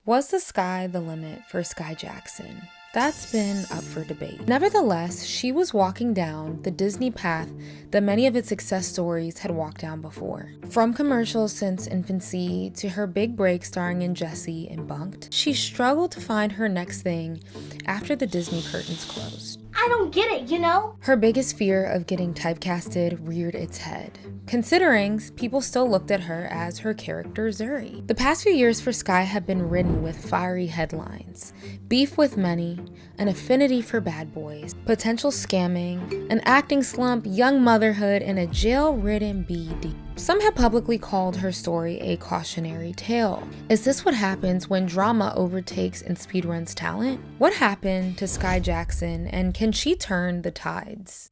Was the sky the limit for Skai Jackson? That's been up for debate. Nevertheless, she was walking down the Disney path that many of its success stories had walked down before. From commercials since infancy to her big break starring in Jessie and Bunked, she struggled to find her next thing after the Disney curtains closed. I don't get it, you know? Her biggest fear of getting typecasted reared its head, considering people still looked at her as her character Zuri. The past few years for Skai have been ridden with fiery headlines, beef with many, an affinity for bad boys, potential scamming, an acting slump, young motherhood, and a jail-ridden BD. Some have publicly called her story a cautionary tale. Is this what happens when drama overtakes and speedruns talent? What happened to Skai Jackson, and can she turn the tides?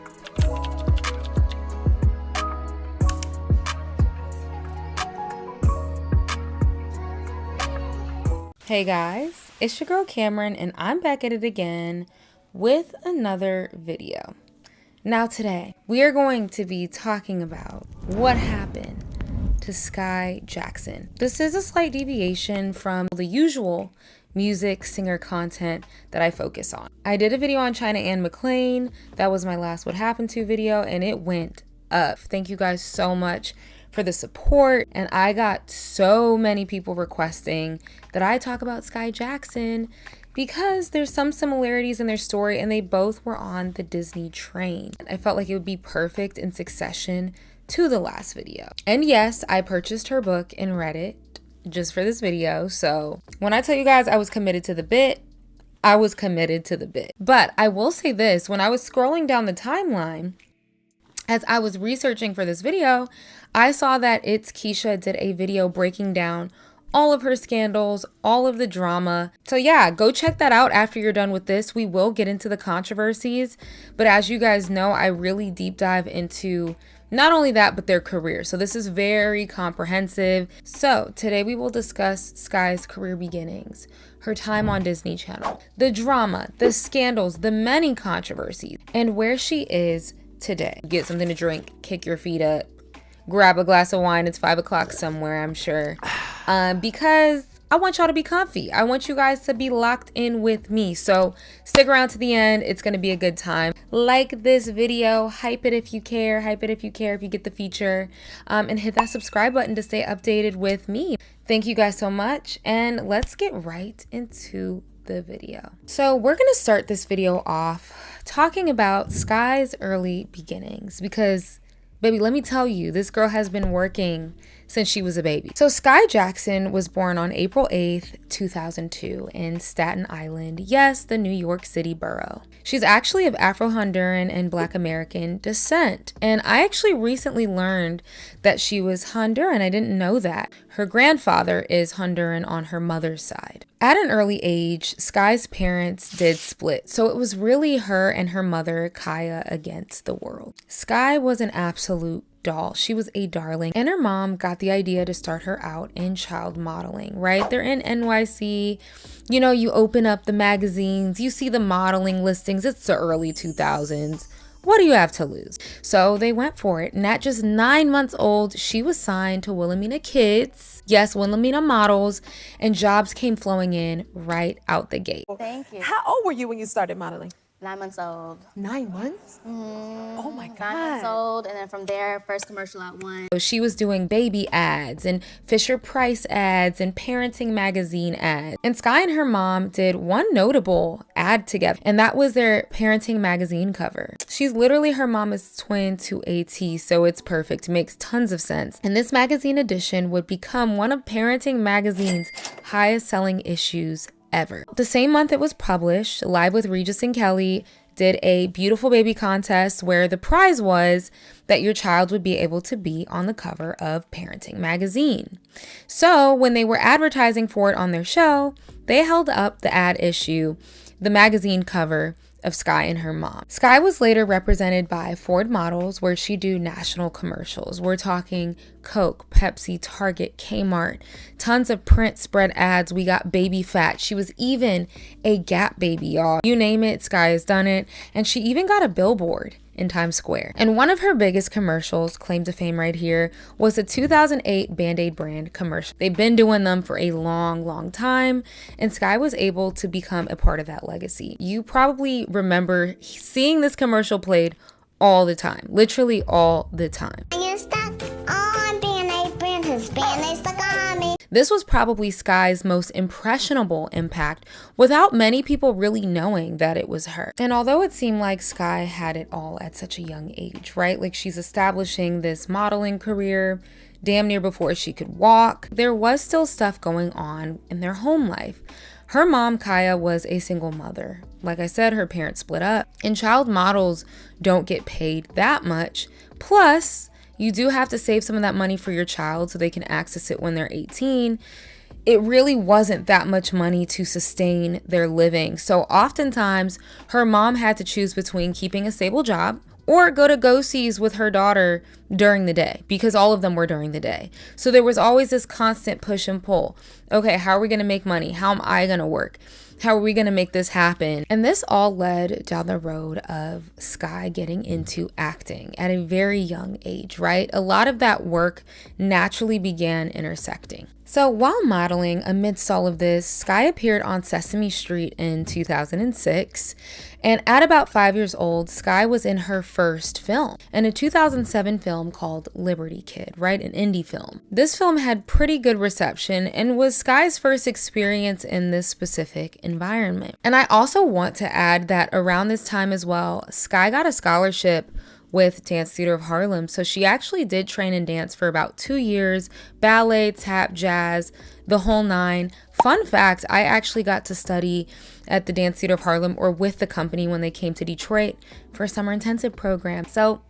Hey guys, it's your girl Cameron, and I'm back at it again with another video. Now today, we are going to be talking about what happened to Skai Jackson. This is a slight deviation from the usual music singer content that I focus on. I did a video on China Anne McClain. That was my last What Happened To video, and it went up. Thank you guys so much for the support, and I got so many people requesting that I talk about Skai Jackson because there's some similarities in their story and they both were on the Disney train. I felt like it would be perfect in succession to the last video. And yes, I purchased her book and read it just for this video. So when I tell you guys I was committed to the bit, I was committed to the bit. But I will say this, when I was scrolling down the timeline, as I was researching for this video, I saw that It's Keisha did a video breaking down all of her scandals, all of the drama. So yeah, go check that out after you're done with this. We will get into the controversies, but as you guys know, I really deep dive into not only that, but their career. So this is very comprehensive. So today we will discuss Skai's career beginnings, her time on Disney Channel, the drama, the scandals, the many controversies, and where she is today. Get something to drink, kick your feet up, grab a glass of wine. It's 5 o'clock somewhere, I'm sure. Because I want y'all to be comfy. I want you guys to be locked in with me. So stick around to the end. It's going to be a good time. Like this video, hype it if you care, hype it if you care, if you get the feature, and hit that subscribe button to stay updated with me. Thank you guys so much. And let's get right into the video. So we're going to start this video off talking about Skai's early beginnings because, baby, let me tell you, this girl has been working since she was a baby. So Skai Jackson was born on April 8th, 2002 in Staten Island. Yes, the New York City borough. She's actually of Afro-Honduran and Black American descent. And I actually recently learned that she was Honduran. I didn't know that. Her grandfather is Honduran on her mother's side. At an early age, Skai's parents did split. So it was really her and her mother, Kaya, against the world. Skai was an absolute doll. She was a darling, and her mom got the idea to start her out in child modeling, right? They're in NYC. You know, you open up the magazines, you see the modeling listings. It's the early 2000s. What do you have to lose? So they went for it. And at just 9 months old, she was signed to Wilhelmina Kids. Yes, Wilhelmina Models, and jobs came flowing in right out the gate. Thank you. How old were you when you started modeling? 9 months old. 9 months? Oh my 9 God. months old, and then from there, first commercial at one. So she was doing baby ads and Fisher Price ads and parenting magazine ads. And Skai and her mom did one notable ad together, and that was their parenting magazine cover. She's literally her mama's twin to a T, so it's perfect. It makes tons of sense. And this magazine edition would become one of Parenting Magazine's highest selling issues ever. The same month it was published, Live with Regis and Kelly did a beautiful baby contest where the prize was that your child would be able to be on the cover of Parenting Magazine. So when they were advertising for it on their show, they held up the ad issue, the magazine cover of Skai and her mom. Skai was later represented by Ford Models, where she do national commercials. We're talking Coke, Pepsi, Target, Kmart, tons of print spread ads. We got Baby Fat. She was even a Gap baby, y'all. You name it, Skai has done it. And she even got a billboard in Times Square. And one of her biggest commercials, claim to fame right here, was the 2008 Band-Aid brand commercial. They've been doing them for a long time, and Skai was able to become a part of that legacy. You probably remember seeing this commercial played all the time, literally all the time. This was probably Skai's most impressionable impact without many people really knowing that it was her. And although it seemed like Skai had it all at such a young age, right? Like she's establishing this modeling career damn near before she could walk, there was still stuff going on in their home life. Her mom, Kaya, was a single mother. Like I said, her parents split up, and child models don't get paid that much. Plus, you do have to save some of that money for your child so they can access it when they're 18. It really wasn't that much money to sustain their living. So oftentimes, her mom had to choose between keeping a stable job or go to go-sees with her daughter during the day, because all of them were during the day. So there was always this constant push and pull. Okay, how are we going to make money? How am I going to work? How are we going to make this happen? And this all led down the road of Skai getting into acting at a very young age, right? A lot of that work naturally began intersecting. So while modeling amidst all of this, Skai appeared on Sesame Street in 2006. And at about 5 years old, Skai was in her first film, in a 2007 film called Liberty Kid, right? An indie film. This film had pretty good reception and was Skai's first experience in this specific environment. And I also want to add that around this time as well, Skai got a scholarship with Dance Theater of Harlem. So she actually did train in dance for about 2 years, ballet, tap, jazz, the whole nine. Fun fact, I actually got to study at the Dance Theater of Harlem, or with the company, when they came to Detroit for a summer intensive program. So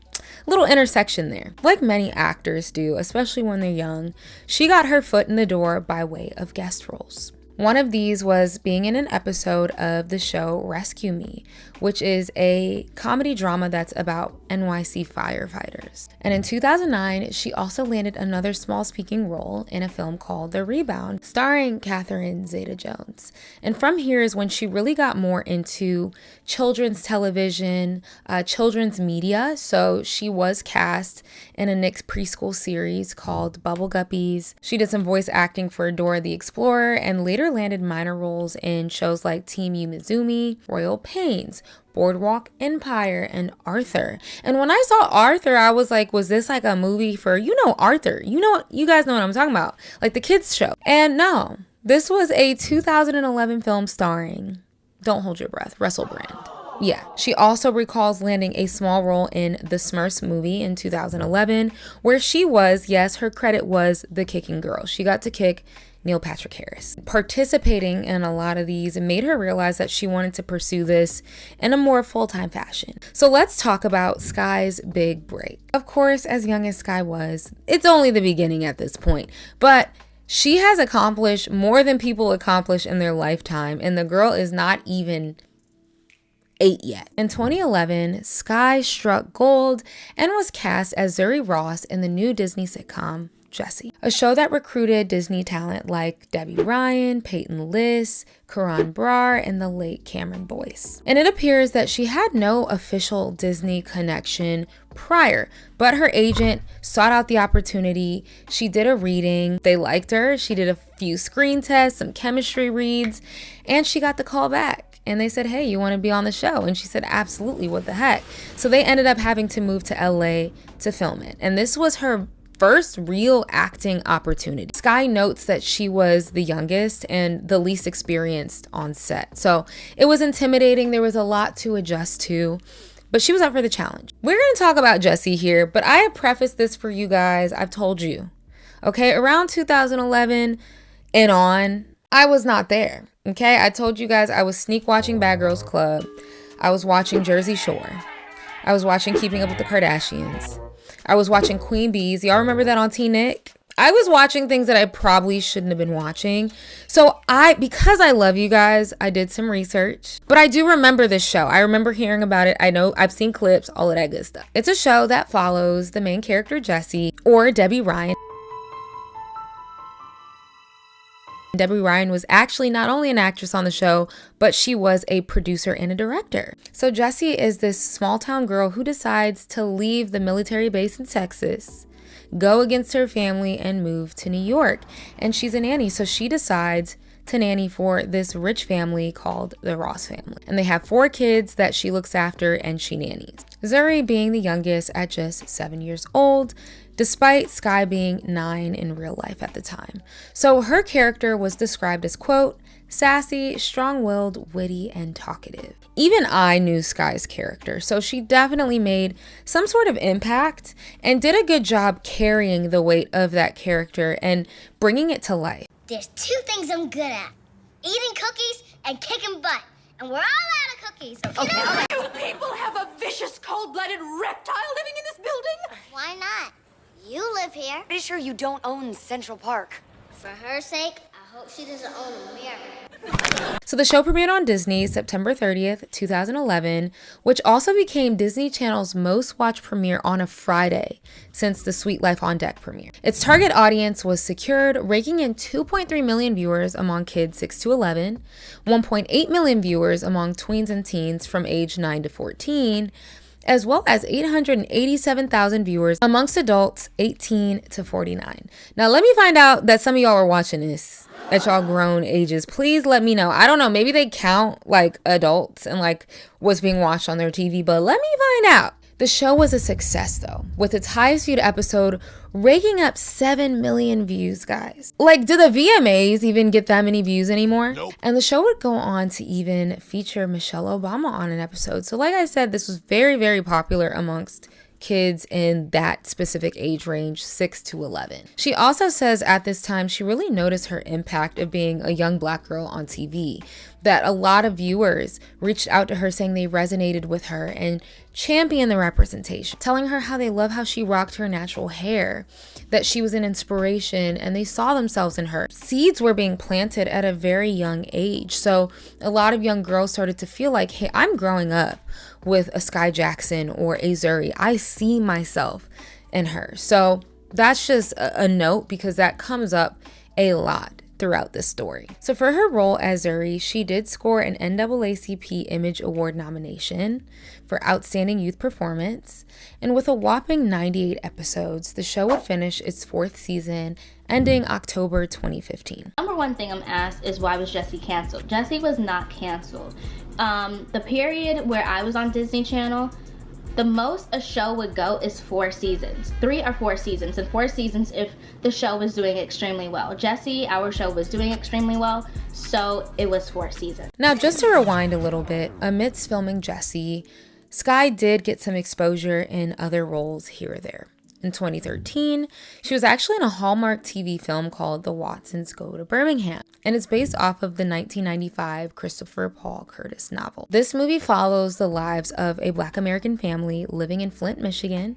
little intersection there. Like many actors do, especially when they're young, she got her foot in the door by way of guest roles. One of these was being in an episode of the show Rescue Me, which is a comedy drama that's about NYC firefighters. And in 2009, she also landed another small speaking role in a film called The Rebound, starring Catherine Zeta-Jones. And from here is when she really got more into children's television, children's media. So she was cast in a Nick's preschool series called Bubble Guppies. She did some voice acting for Dora the Explorer, and later landed minor roles in shows like Team Umizoomi, Royal Pains, Boardwalk Empire, and Arthur. And when I saw Arthur, I was like, was this like a movie for, Arthur? You guys know what I'm talking about. Like the kids show. And no, this was a 2011 film starring, don't hold your breath, Russell Brand. Yeah, she also recalls landing a small role in the Smurfs movie in 2011, where she was, yes, her credit was the kicking girl. She got to kick Neil Patrick Harris. Participating in a lot of these made her realize that she wanted to pursue this in a more full-time fashion. So let's talk about Skai's big break. Of course, as young as Skai was, it's only the beginning at this point, but she has accomplished more than people accomplish in their lifetime, and the girl is not even 8 yet. In 2011, Skai struck gold and was cast as Zuri Ross in the new Disney sitcom Jessie, a show that recruited Disney talent like Debbie Ryan, Peyton List, Karan Brar, and the late Cameron Boyce. And it appears that she had no official Disney connection prior, but her agent sought out the opportunity. She did a reading, they liked her, she did a few screen tests, some chemistry reads, and she got the call back. And they said, hey, you want to be on the show? And she said, absolutely, what the heck? So they ended up having to move to LA to film it. And this was her first real acting opportunity. Skai notes that she was the youngest and the least experienced on set. So it was intimidating. There was a lot to adjust to, but she was up for the challenge. We're going to talk about Jessie here, but I have prefaced this for you guys. I've told you, okay, around 2011 and on, I was not there. Okay, I told you guys I was sneak watching Bad Girls Club. I was watching Jersey Shore. I was watching Keeping Up with the Kardashians. I was watching Queen Bees. Y'all remember that on T-Nick? I was watching things that I probably shouldn't have been watching. So because I love you guys, I did some research. But I do remember this show. I remember hearing about it. I know I've seen clips, all of that good stuff. It's a show that follows the main character, Jessie, or Debbie Ryan. Debbie Ryan was actually not only an actress on the show, but she was a producer and a director. So Jessie is this small town girl who decides to leave the military base in Texas, go against her family, and move to New York. And she's a nanny, so she decides to nanny for this rich family called the Ross family. And they have 4 kids that she looks after and she nannies. Zuri being the youngest at just 7 years old, despite Skai being 9 in real life at the time. So her character was described as, quote, sassy, strong-willed, witty, and talkative. Even I knew Skai's character, so she definitely made some sort of impact and did a good job carrying the weight of that character and bringing it to life. There's 2 things I'm good at. Eating cookies and kicking butt. And we're all out of cookies. Okay. You people have a vicious, cold-blooded reptile living in this building? Why not? You live here. Pretty sure you don't own Central Park. For her sake, I hope she doesn't own a mirror. So the show premiered on Disney September 30th, 2011, which also became Disney Channel's most watched premiere on a Friday since the Sweet Life on Deck premiere. Its target audience was secured, raking in 2.3 million viewers among kids 6 to 11, 1.8 million viewers among tweens and teens from age 9 to 14, as well as 887,000 viewers amongst adults 18 to 49. Now, let me find out that some of y'all are watching this at y'all grown ages. Please let me know. I don't know. Maybe they count like adults and like what's being watched on their TV, but let me find out. The show was a success though, with its highest viewed episode raking up 7 million views, guys. Like, do the VMAs even get that many views anymore? Nope. And the show would go on to even feature Michelle Obama on an episode. So like I said, this was very, very popular amongst kids in that specific age range, 6 to 11. She also says at this time she really noticed her impact of being a young Black girl on TV, that a lot of viewers reached out to her saying they resonated with her and championed the representation, telling her how they love how she rocked her natural hair, that she was an inspiration and they saw themselves in her. Seeds were being planted at a very young age. So a lot of young girls started to feel like, hey, I'm growing up with a Skai Jackson or a Zuri. I see myself in her. So that's just a note because that comes up a lot throughout this story. So for her role as Zuri, she did score an NAACP Image Award nomination for Outstanding Youth Performance. And with a whopping 98 episodes, the show would finish its 4th season, ending October 2015. Number one thing I'm asked is, why was Jessie canceled? Jessie was not canceled. The period where I was on Disney Channel, the most a show would go is 4 seasons, 3 or 4 seasons, and 4 seasons if the show was doing extremely well. Jessie, our show, was doing extremely well, so it was 4 seasons. Now, just to rewind a little bit, amidst filming Jessie, Skai did get some exposure in other roles here or there. In 2013, she was actually in a Hallmark TV film called The Watsons Go to Birmingham, and it's based off of the 1995 Christopher Paul Curtis novel. This movie follows the lives of a Black American family living in Flint, Michigan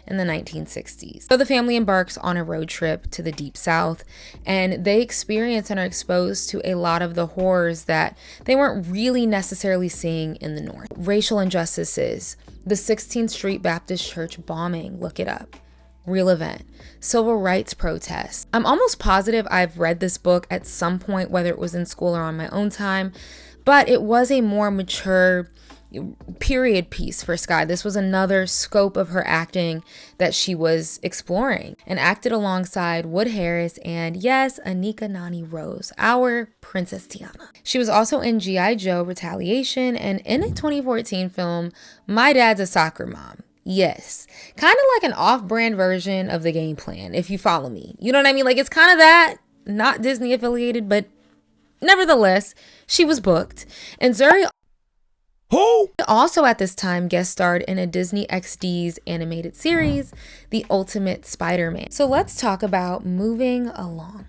in the 1960s. So the family embarks on a road trip to the Deep South, and they experience and are exposed to a lot of the horrors that they weren't really necessarily seeing in the North. Racial injustices, the 16th Street Baptist Church bombing, look it up. Real event. Civil rights protests. I'm almost positive I've read this book at some point, whether it was in school or on my own time, but it was a more mature period piece for Skai. This was another scope of her acting that she was exploring, and acted alongside Wood Harris and, yes, Anika Nani Rose, our Princess Tiana. She was also in G.I. Joe Retaliation and in a 2014 film, My Dad's a Soccer Mom. Yes, kind of like an off-brand version of The Game Plan, if you follow me. You know what I mean? Like, it's kind of that, not Disney affiliated, but nevertheless, she was booked. And Zuri also at this time guest starred in a Disney XD's animated series, The Ultimate Spider-Man. So let's talk about moving along.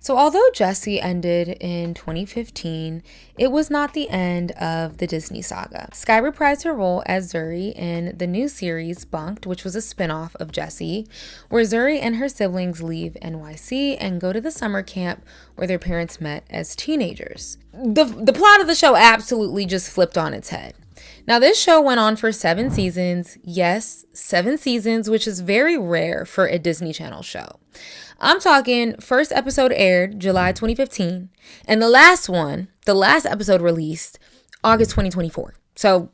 So although Jessie ended in 2015, it was not the end of the Disney saga. Skai reprised her role as Zuri in the new series Bunked, which was a spinoff of Jessie, where Zuri and her siblings leave NYC and go to the summer camp where their parents met as teenagers. The plot of the show absolutely just flipped on its head. Now, this show went on for 7 seasons. Yes, 7 seasons, which is very rare for a Disney Channel show. I'm talking first episode aired July 2015, and the last episode released August 2024. So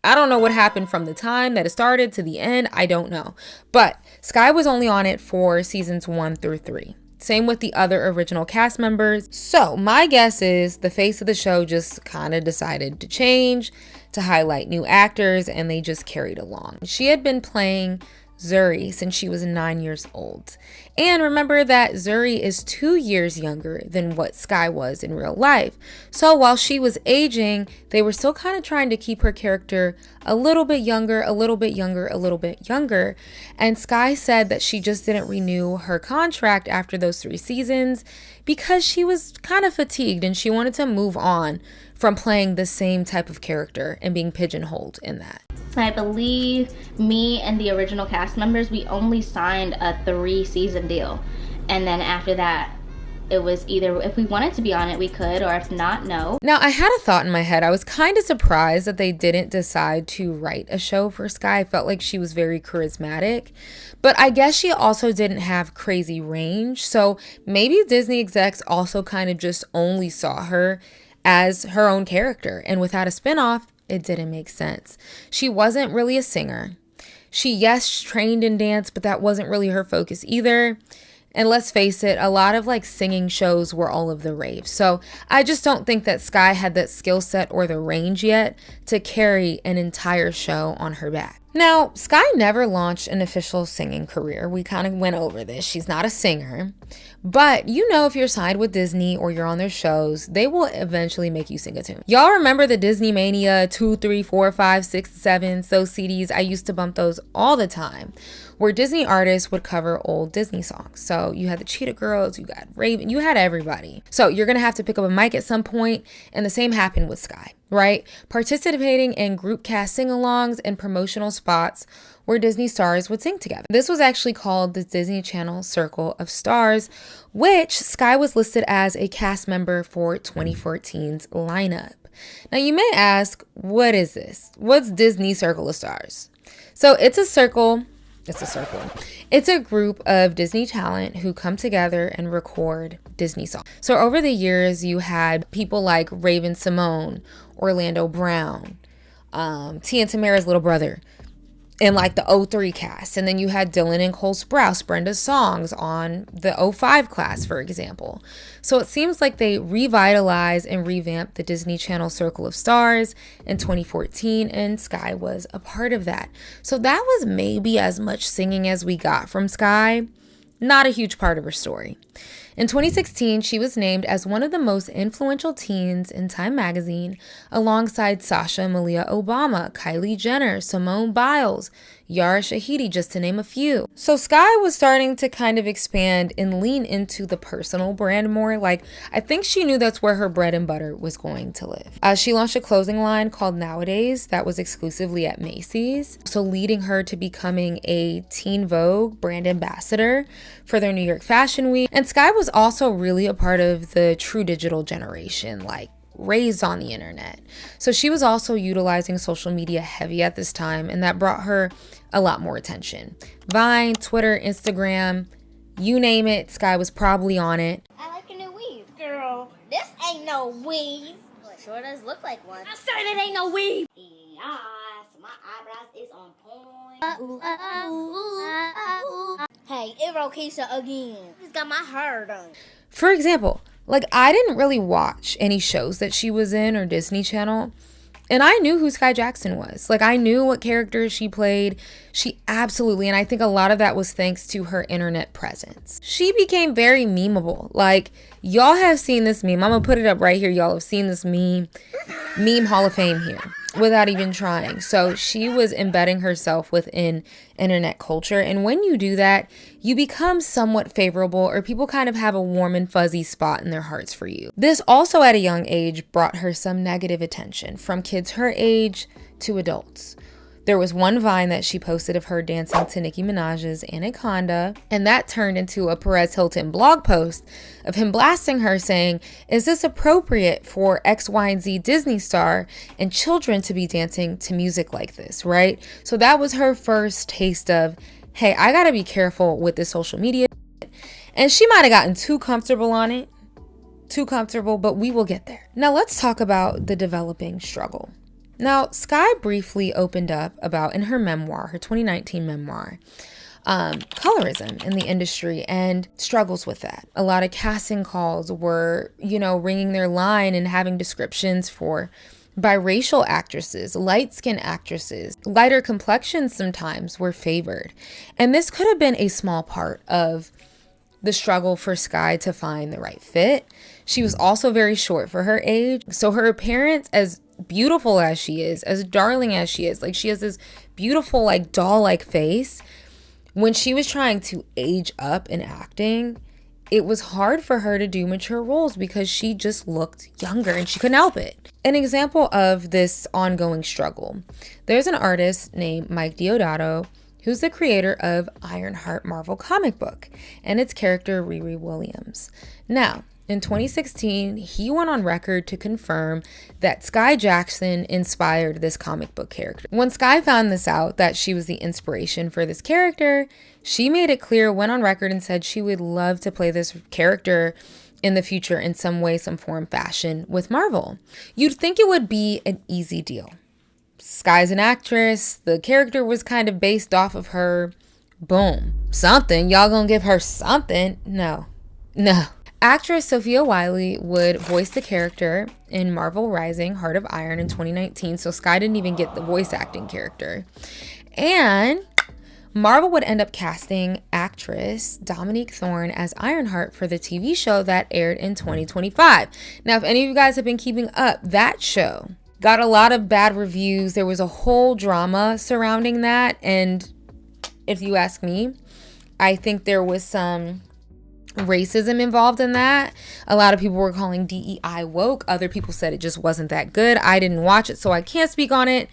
I don't know what happened from the time that it started to the end. I don't know. But Skai was only on it for seasons 1 through 3. Same with the other original cast members. So my guess is the face of the show just kind of decided to change to highlight new actors, and they just carried along. She had been playing Zuri since she was 9 years old. And remember that Zuri is 2 years younger than what Skai was in real life. So while she was aging, they were still kind of trying to keep her character a little bit younger, a little bit younger, a little bit younger. And Skai said that she just didn't renew her contract after those 3 seasons because she was kind of fatigued and she wanted to move on from playing the same type of character and being pigeonholed in that. I believe me and the original cast members, we only signed a 3-season deal. And then after that, it was either if we wanted to be on it, we could, or if not, no. Now, I had a thought in my head. I was kind of surprised that they didn't decide to write a show for Skai. I felt like she was very charismatic. But I guess she also didn't have crazy range. So maybe Disney execs also kind of just only saw her as her own character. And without a spinoff, it didn't make sense. She wasn't really a singer. She, yes, trained in dance, but that wasn't really her focus either. And let's face it, a lot of like singing shows were all of the rave. So I just don't think that Skai had that skill set or the range yet to carry an entire show on her back. Now, Skai never launched an official singing career. We kind of went over this. She's not a singer. But you know, if you're signed with Disney or you're on their shows, they will eventually make you sing a tune. Y'all remember the Disney Mania 2, 3, 4, 5, 6, 7, those CDs? I used to bump those all the time, where Disney artists would cover old Disney songs. So you had the Cheetah Girls, you got Raven, you had everybody. So you're gonna have to pick up a mic at some point, and the same happened with Skai, right? Participating in group cast sing-alongs and promotional spots where Disney stars would sing together. This was actually called the Disney Channel Circle of Stars, which Skai was listed as a cast member for 2014's lineup. Now you may ask, what is this? What's Disney Circle of Stars? So it's a circle. It's a group of Disney talent who come together and record Disney songs. So over the years, you had people like Raven Simone, Orlando Brown, Tia and Tamara's little brother, in like the 03 cast. And then you had Dylan and Cole Sprouse, Brenda's songs on the 05 class, for example. So it seems like they revitalized and revamped the Disney Channel Circle of Stars in 2014, and Skai was a part of that. So that was maybe as much singing as we got from Skai. Not a huge part of her story. In 2016, she was named as one of the most influential teens in Time magazine, alongside Sasha Malia Obama, Kylie Jenner, Simone Biles, Yara Shahidi, just to name a few. So Skai was starting to kind of expand and lean into the personal brand more. Like, I think she knew that's where her bread and butter was going to live. She launched a clothing line called Nowadays that was exclusively at Macy's, so leading her to becoming a Teen Vogue brand ambassador for their New York Fashion Week. And Skai was also really a part of the true digital generation, like raised on the internet. So she was also utilizing social media heavy at this time, and that brought her a lot more attention. Vine, Twitter, Instagram, you name it, Skai was probably on it. I like your new weave. Girl, this ain't no weave. Well, it sure does look like one. I said it ain't no weave. Yes, my eyebrows is on point. Hey, Yerrky again. He's got my hair done. For example, like, I didn't really watch any shows that she was in or Disney Channel, and I knew who Skai Jackson was. Like, I knew what characters she played. She absolutely, and I think a lot of that was thanks to her internet presence. She became very memeable. Like, y'all have seen this meme. I'm gonna put it up right here. Y'all have seen this meme Hall of Fame here without even trying. So she was embedding herself within internet culture. And when you do that, you become somewhat favorable, or people kind of have a warm and fuzzy spot in their hearts for you. This also at a young age brought her some negative attention from kids her age to adults. There was one Vine that she posted of her dancing to Nicki Minaj's Anaconda, and that turned into a Perez Hilton blog post of him blasting her saying, "Is this appropriate for X, Y, and Z Disney star and children to be dancing to music like this," right? So that was her first taste of, hey, I gotta be careful with this social media. And she might have gotten too comfortable on it. Too comfortable, but we will get there. Now let's talk about the developing struggle. Now, Skai briefly opened up about, in her memoir, her 2019 memoir, colorism in the industry and struggles with that. A lot of casting calls were, ringing their line and having descriptions for biracial actresses, light-skinned actresses, lighter complexions sometimes were favored. And this could have been a small part of the struggle for Skai to find the right fit. She was also very short for her age. So her appearance, as beautiful as she is, as darling as she is, like she has this beautiful, like doll-like face. When she was trying to age up in acting, it was hard for her to do mature roles because she just looked younger and she couldn't help it. An example of this ongoing struggle, there's an artist named Mike Deodato who's the creator of Ironheart Marvel comic book and its character Riri Williams. Now, in 2016, he went on record to confirm that Skai Jackson inspired this comic book character. When Skai found this out, that she was the inspiration for this character, she made it clear, went on record and said she would love to play this character in the future in some way, some form, fashion with Marvel. You'd think it would be an easy deal. Skai's an actress. The character was kind of based off of her. Boom. Something. Y'all gonna give her something? No. Actress Sophia Wiley would voice the character in Marvel Rising Heart of Iron in 2019, so Skai didn't even get the voice acting character. And Marvel would end up casting actress Dominique Thorne as Ironheart for the TV show that aired in 2025. Now, if any of you guys have been keeping up, that show got a lot of bad reviews. There was a whole drama surrounding that, and if you ask me, I think there was some racism involved in that. A lot of people were calling DEI woke. Other people said it just wasn't that good. I didn't watch it, so I can't speak on it.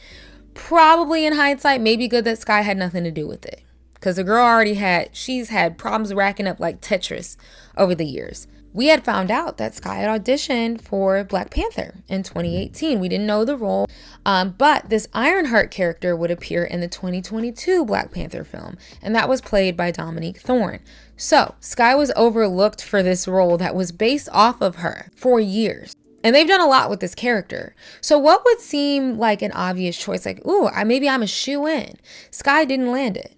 Probably in hindsight, maybe good that Skai had nothing to do with it, because the girl she's had problems racking up like Tetris over the years. We had found out that Skai had auditioned for Black Panther in 2018. We didn't know the role, but this Ironheart character would appear in the 2022 Black Panther film, and that was played by Dominique Thorne. So Skai was overlooked for this role that was based off of her for years. And they've done a lot with this character. So what would seem like an obvious choice, like, ooh, maybe I'm a shoo-in. Skai didn't land it.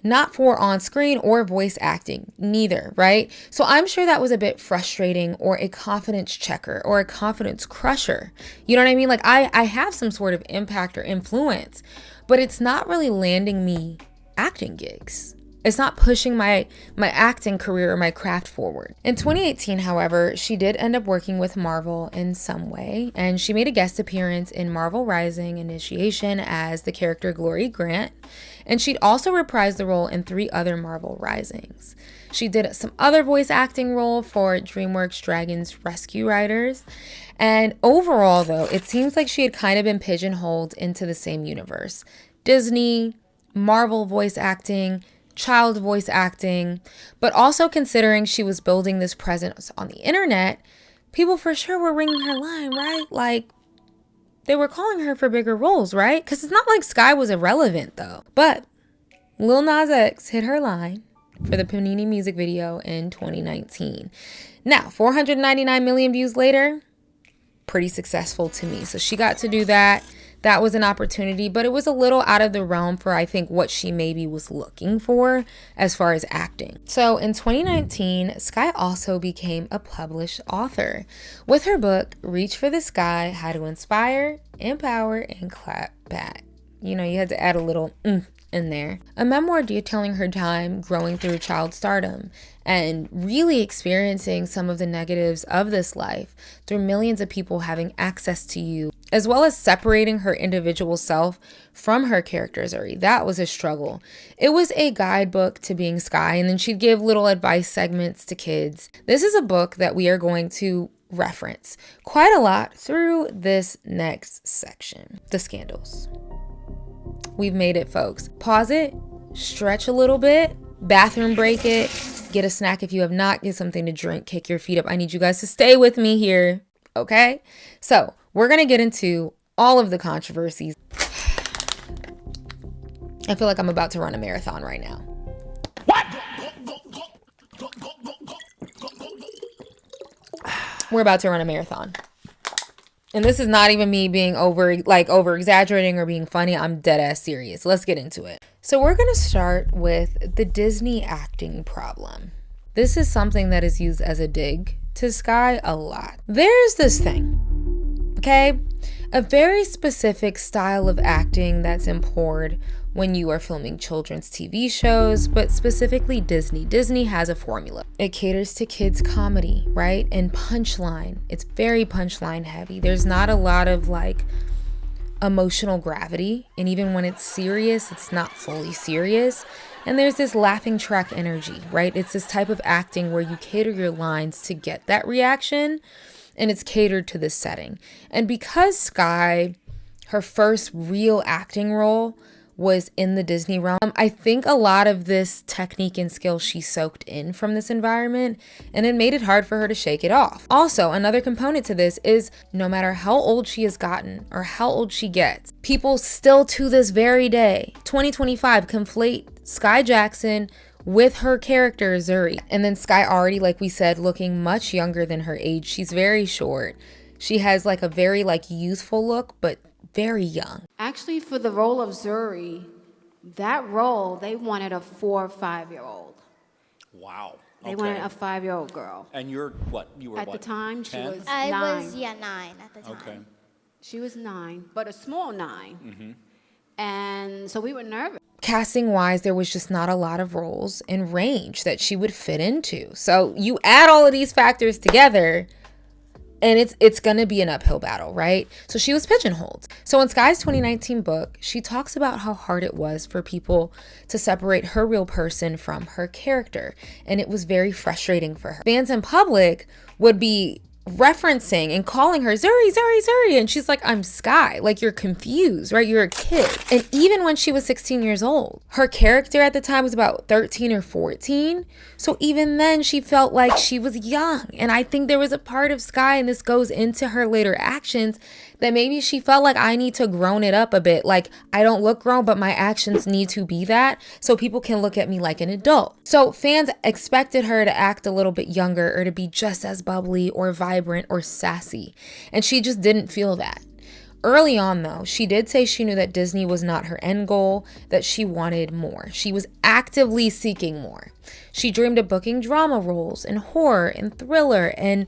Not for on-screen or voice acting, neither, right? So I'm sure that was a bit frustrating, or a confidence checker, or a confidence crusher. You know what I mean? Like I have some sort of impact or influence, but it's not really landing me acting gigs. It's not pushing my acting career or my craft forward. In 2018, however, she did end up working with Marvel in some way, and she made a guest appearance in Marvel Rising Initiation as the character Glory Grant, and she'd also reprised the role in 3 other Marvel Risings. She did some other voice acting role for DreamWorks Dragon's Rescue Riders, and overall, though, it seems like she had kind of been pigeonholed into the same universe. Disney, Marvel voice acting, child voice acting, but also considering she was building this presence on the internet, people for sure were ringing her line, right? Like, they were calling her for bigger roles, right? Because it's not like Skai was irrelevant, though. But Lil Nas X hit her line for the Panini music video in 2019. Now, 499 million views later, pretty successful to me. So she got to do that. That was an opportunity, but it was a little out of the realm for, I think, what she maybe was looking for as far as acting. So in 2019, Skai also became a published author with her book, Reach for the Sky, How to Inspire, Empower, and Clap Back. You know, you had to add a little in there. A memoir detailing her time growing through child stardom and really experiencing some of the negatives of this life through millions of people having access to you, as well as separating her individual self from her character Zuri. That was a struggle. It was a guidebook to being Skai, and then she'd give little advice segments to kids. This is a book that we are going to reference quite a lot through this next section, the scandals. We've made it, folks. Pause it, stretch a little bit, bathroom break it, get a snack if you have not, get something to drink, kick your feet up. I need you guys to stay with me here, okay? So we're going to get into all of the controversies. I feel like I'm about to run a marathon right now. We're about to run a marathon. And this is not even me being over exaggerating or being funny. I'm dead ass serious. Let's get into it. So we're going to start with the Disney acting problem. This is something that is used as a dig to Skai a lot. There's this thing, okay? A very specific style of acting that's employed when you are filming children's TV shows, but specifically Disney. Disney has a formula. It caters to kids' comedy, right? And punchline. It's very punchline heavy. There's not a lot of like emotional gravity. And even when it's serious, it's not fully serious. And there's this laughing track energy, right? It's this type of acting where you cater your lines to get that reaction, and it's catered to the setting. And because Skai, her first real acting role was in the Disney realm, I think a lot of this technique and skill she soaked in from this environment, and it made it hard for her to shake it off. Also, another component to this is no matter how old she has gotten or how old she gets, people still to this very day, 2025, conflate Skai Jackson with her character Zuri. And then Skai already, like we said, looking much younger than her age. She's very short. She has like a very like youthful look, but very young. Actually, for the role of Zuri, that role, they wanted a 4 or 5-year-old. Wow. They wanted a 5-year-old girl. And you're what? You were At what? the time, 10? she was I 9. was 9 at the time. Okay. She was 9, but a small 9. And so we were nervous. Casting wise, there was just not a lot of roles and range that she would fit into. So you add all of these factors together, and it's gonna be an uphill battle, right? So she was pigeonholed. So in Skai's 2019 book, she talks about how hard it was for people to separate her real person from her character. And it was very frustrating for her. Fans in public would be referencing and calling her Zuri, Zuri, Zuri. And she's like, I'm Skai. Like, you're confused, right? You're a kid. And even when she was 16 years old, her character at the time was about 13 or 14. So even then she felt like she was young. And I think there was a part of Skai, and this goes into her later actions, that maybe she felt like I need to grown it up a bit. Like, I don't look grown, but my actions need to be that so people can look at me like an adult. So fans expected her to act a little bit younger or to be just as bubbly or vibrant or sassy. And she just didn't feel that. Early on, though, she did say she knew that Disney was not her end goal, that she wanted more. She was actively seeking more. She dreamed of booking drama roles and horror and thriller and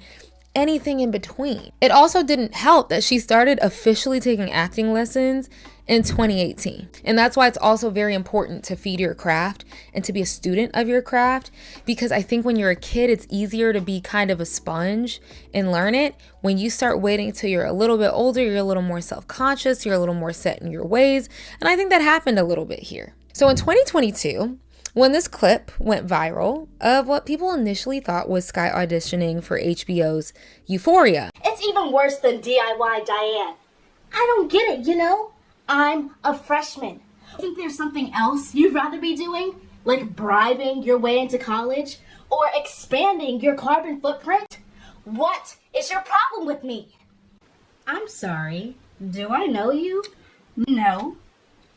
anything in between. It also didn't help that she started officially taking acting lessons in 2018. And that's why it's also very important to feed your craft and to be a student of your craft, because I think when you're a kid, it's easier to be kind of a sponge and learn it. When you start waiting till you're a little bit older, you're a little more self-conscious, you're a little more set in your ways. And I think that happened a little bit here. So in 2022, when this clip went viral of what people initially thought was Skai auditioning for HBO's Euphoria. It's even worse than DIY Diane. I don't get it, you know? I'm a freshman. Think there's something else you'd rather be doing? Like bribing your way into college? Or expanding your carbon footprint? What is your problem with me? I'm sorry. Do I know you? No.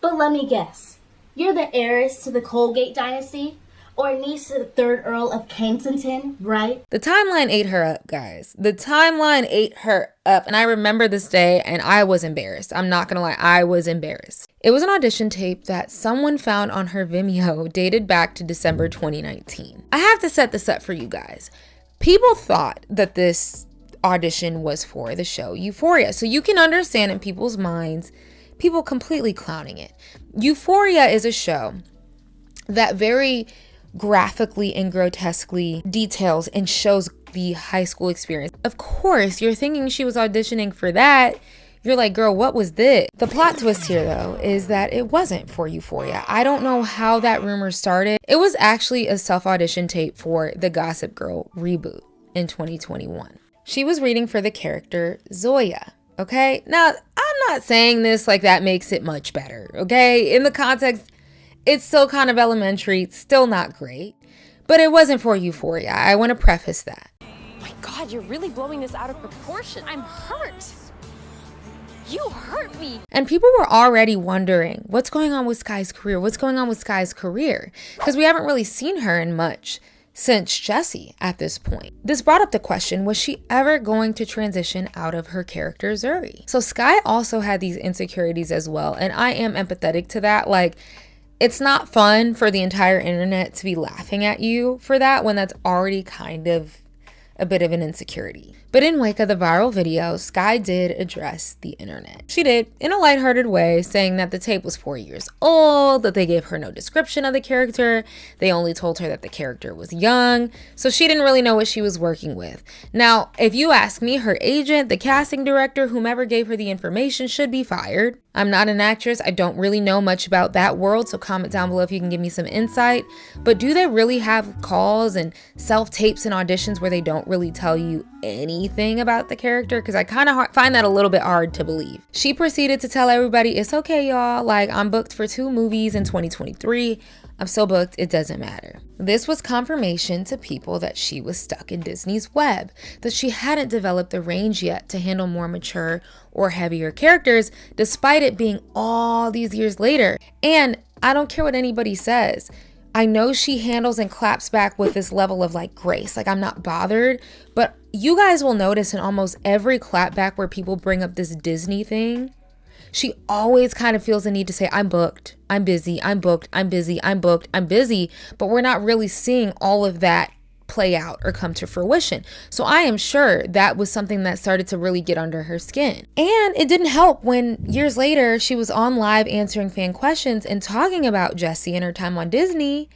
But let me guess. You're the heiress to the Colgate dynasty? Or niece to the 3rd Earl of Kensington, right? The timeline ate her up, guys. The timeline ate her up. And I remember this day and I was embarrassed. I'm not gonna lie, I was embarrassed. It was an audition tape that someone found on her Vimeo dated back to December 2019. I have to set this up for you guys. People thought that this audition was for the show Euphoria. So you can understand in people's minds, people completely clowning it. Euphoria is a show that very graphically and grotesquely details and shows the high school experience. Of course, you're thinking she was auditioning for that. You're like, girl, what was this? The plot twist here, though, is that it wasn't for Euphoria. I don't know how that rumor started. It was actually a self-audition tape for the Gossip Girl reboot in 2021. She was reading for the character Zoya. Okay, now I'm not saying this like that makes it much better. Okay, in the context, it's still kind of elementary, it's still not great, but it wasn't for Euphoria. I want to preface that. My God, you're really blowing this out of proportion. I'm hurt. You hurt me. And people were already wondering what's going on with Skai's career? What's going on with Skai's career? Because we haven't really seen her in much since Jessie at this point. This brought up the question, was she ever going to transition out of her character Zuri? So Skai also had these insecurities as well, and I am empathetic to that. Like, it's not fun for the entire internet to be laughing at you for that when that's already kind of a bit of an insecurity. But in wake of the viral video, Skai did address the internet. She did, in a lighthearted way, saying that the tape was 4 years old, that they gave her no description of the character, they only told her that the character was young, so she didn't really know what she was working with. Now, if you ask me, her agent, the casting director, whomever gave her the information should be fired. I'm not an actress, I don't really know much about that world, so comment down below if you can give me some insight. But do they really have calls and self-tapes and auditions where they don't really tell you anything about the character? Because I kind of find that a little bit hard to believe. She proceeded to tell everybody, it's okay, y'all, like, I'm booked for 2 movies in 2023. I'm so booked, it doesn't matter. This was confirmation to people that she was stuck in Disney's web, that she hadn't developed the range yet to handle more mature or heavier characters, despite it being all these years later. And I don't care what anybody says, I know she handles and claps back with this level of like grace, like I'm not bothered, but you guys will notice in almost every clapback where people bring up this Disney thing, she always kind of feels the need to say, I'm booked, I'm busy, I'm booked, I'm busy, I'm booked, I'm busy, but we're not really seeing all of that play out or come to fruition. So I am sure that was something that started to really get under her skin. And it didn't help when years later she was on live answering fan questions and talking about Jessie and her time on Disney.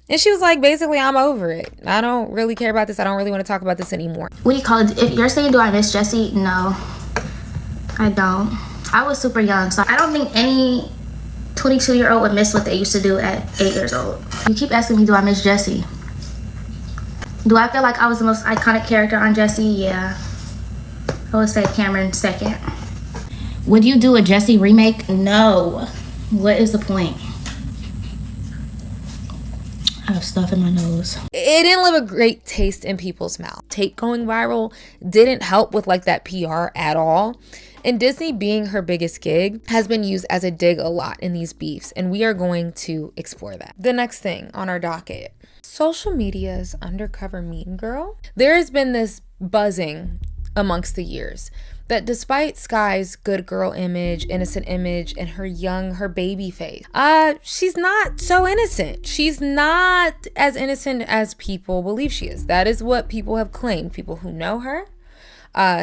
And she was like, basically, I'm over it. I don't really care about this. I don't really want to talk about this anymore. What do you call it? If you're saying, do I miss Jessie? No, I don't. I was super young, so I don't think any 22-year-old would miss what they used to do at 8 years old. You keep asking me, do I miss Jessie? Do I feel like I was the most iconic character on Jessie? Yeah. I would say Cameron second. Would you do a Jessie remake? No. What is the point? I have stuff in my nose. It didn't leave a great taste in people's mouth. Tape going viral didn't help with like that PR at all. And Disney being her biggest gig has been used as a dig a lot in these beefs, and we are going to explore that. The next thing on our docket, social media's undercover mean girl. There has been this buzzing amongst the years that despite Skai's good girl image, innocent image, and her baby face, she's not so innocent. She's not as innocent as people believe she is. That is what people have claimed. People who know her,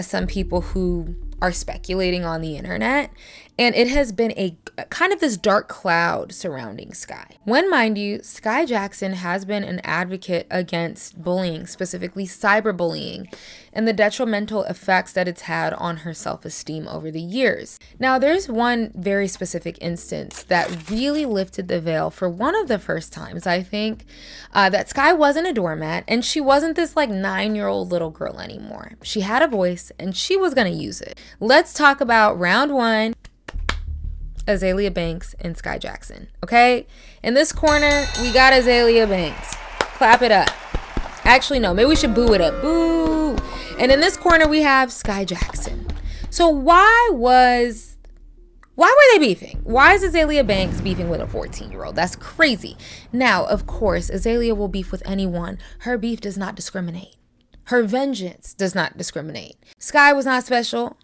some people who are speculating on the internet, and it has been a kind of this dark cloud surrounding Skai. When, mind you, Skai Jackson has been an advocate against bullying, specifically cyberbullying, and the detrimental effects that it's had on her self-esteem over the years. Now, there's one very specific instance that really lifted the veil for one of the first times, I think, that Skai wasn't a doormat, and she wasn't this like 9-year-old little girl anymore. She had a voice, and she was gonna use it. Let's talk about round one, Azealia Banks and Skai Jackson, okay? In this corner, we got Azealia Banks. Clap it up. Actually, no, maybe we should boo it up. Boo! And in this corner, we have Skai Jackson. So why were they beefing? Why is Azealia Banks beefing with a 14-year-old? That's crazy. Now, of course, Azealia will beef with anyone. Her beef does not discriminate. Her vengeance does not discriminate. Skai was not special.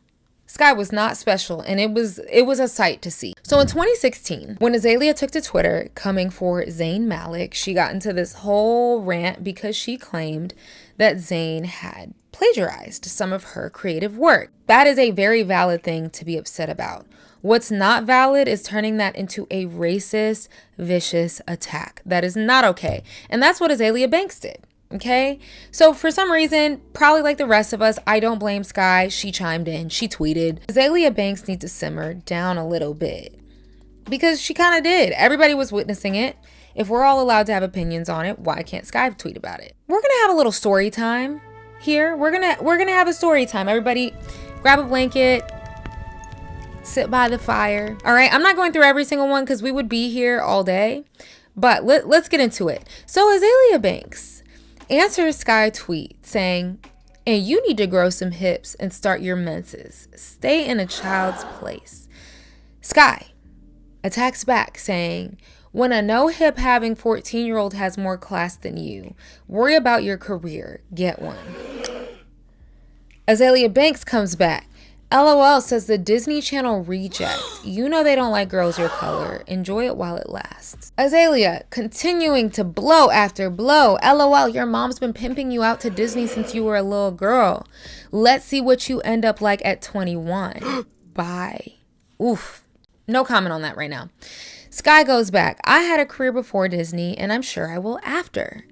Skai was not special, and it was a sight to see. So in 2016, when Azealia took to Twitter coming for Zayn Malik, she got into this whole rant because she claimed that Zayn had plagiarized some of her creative work. That is a very valid thing to be upset about. What's not valid is turning that into a racist, vicious attack. That is not okay. And that's what Azealia Banks did. Okay, so for some reason, probably like the rest of us, I don't blame Skai. She chimed in, she tweeted, Azealia Banks needs to simmer down a little bit, because she kind of did. Everybody was witnessing it. If we're all allowed to have opinions on it, why can't Skai tweet about it? We're gonna have a little story time here. We're gonna have a story time. Everybody, grab a blanket, sit by the fire. All right, I'm not going through every single one because we would be here all day, but let's get into it. So Azealia Banks answers Skai tweet saying, and you need to grow some hips and start your menses. Stay in a child's place. Skai attacks back saying, When a no-hip having 14-year-old has more class than you, worry about your career. Get one. Azalea Banks comes back. LOL says the Disney Channel reject. You know they don't like girls your color. Enjoy it while it lasts. Azalea continuing to blow after blow. LOL, your mom's been pimping you out to Disney since you were a little girl. Let's see what you end up like at 21. Bye. Oof. No comment on that right now. Skai goes back. I had a career before Disney and I'm sure I will after.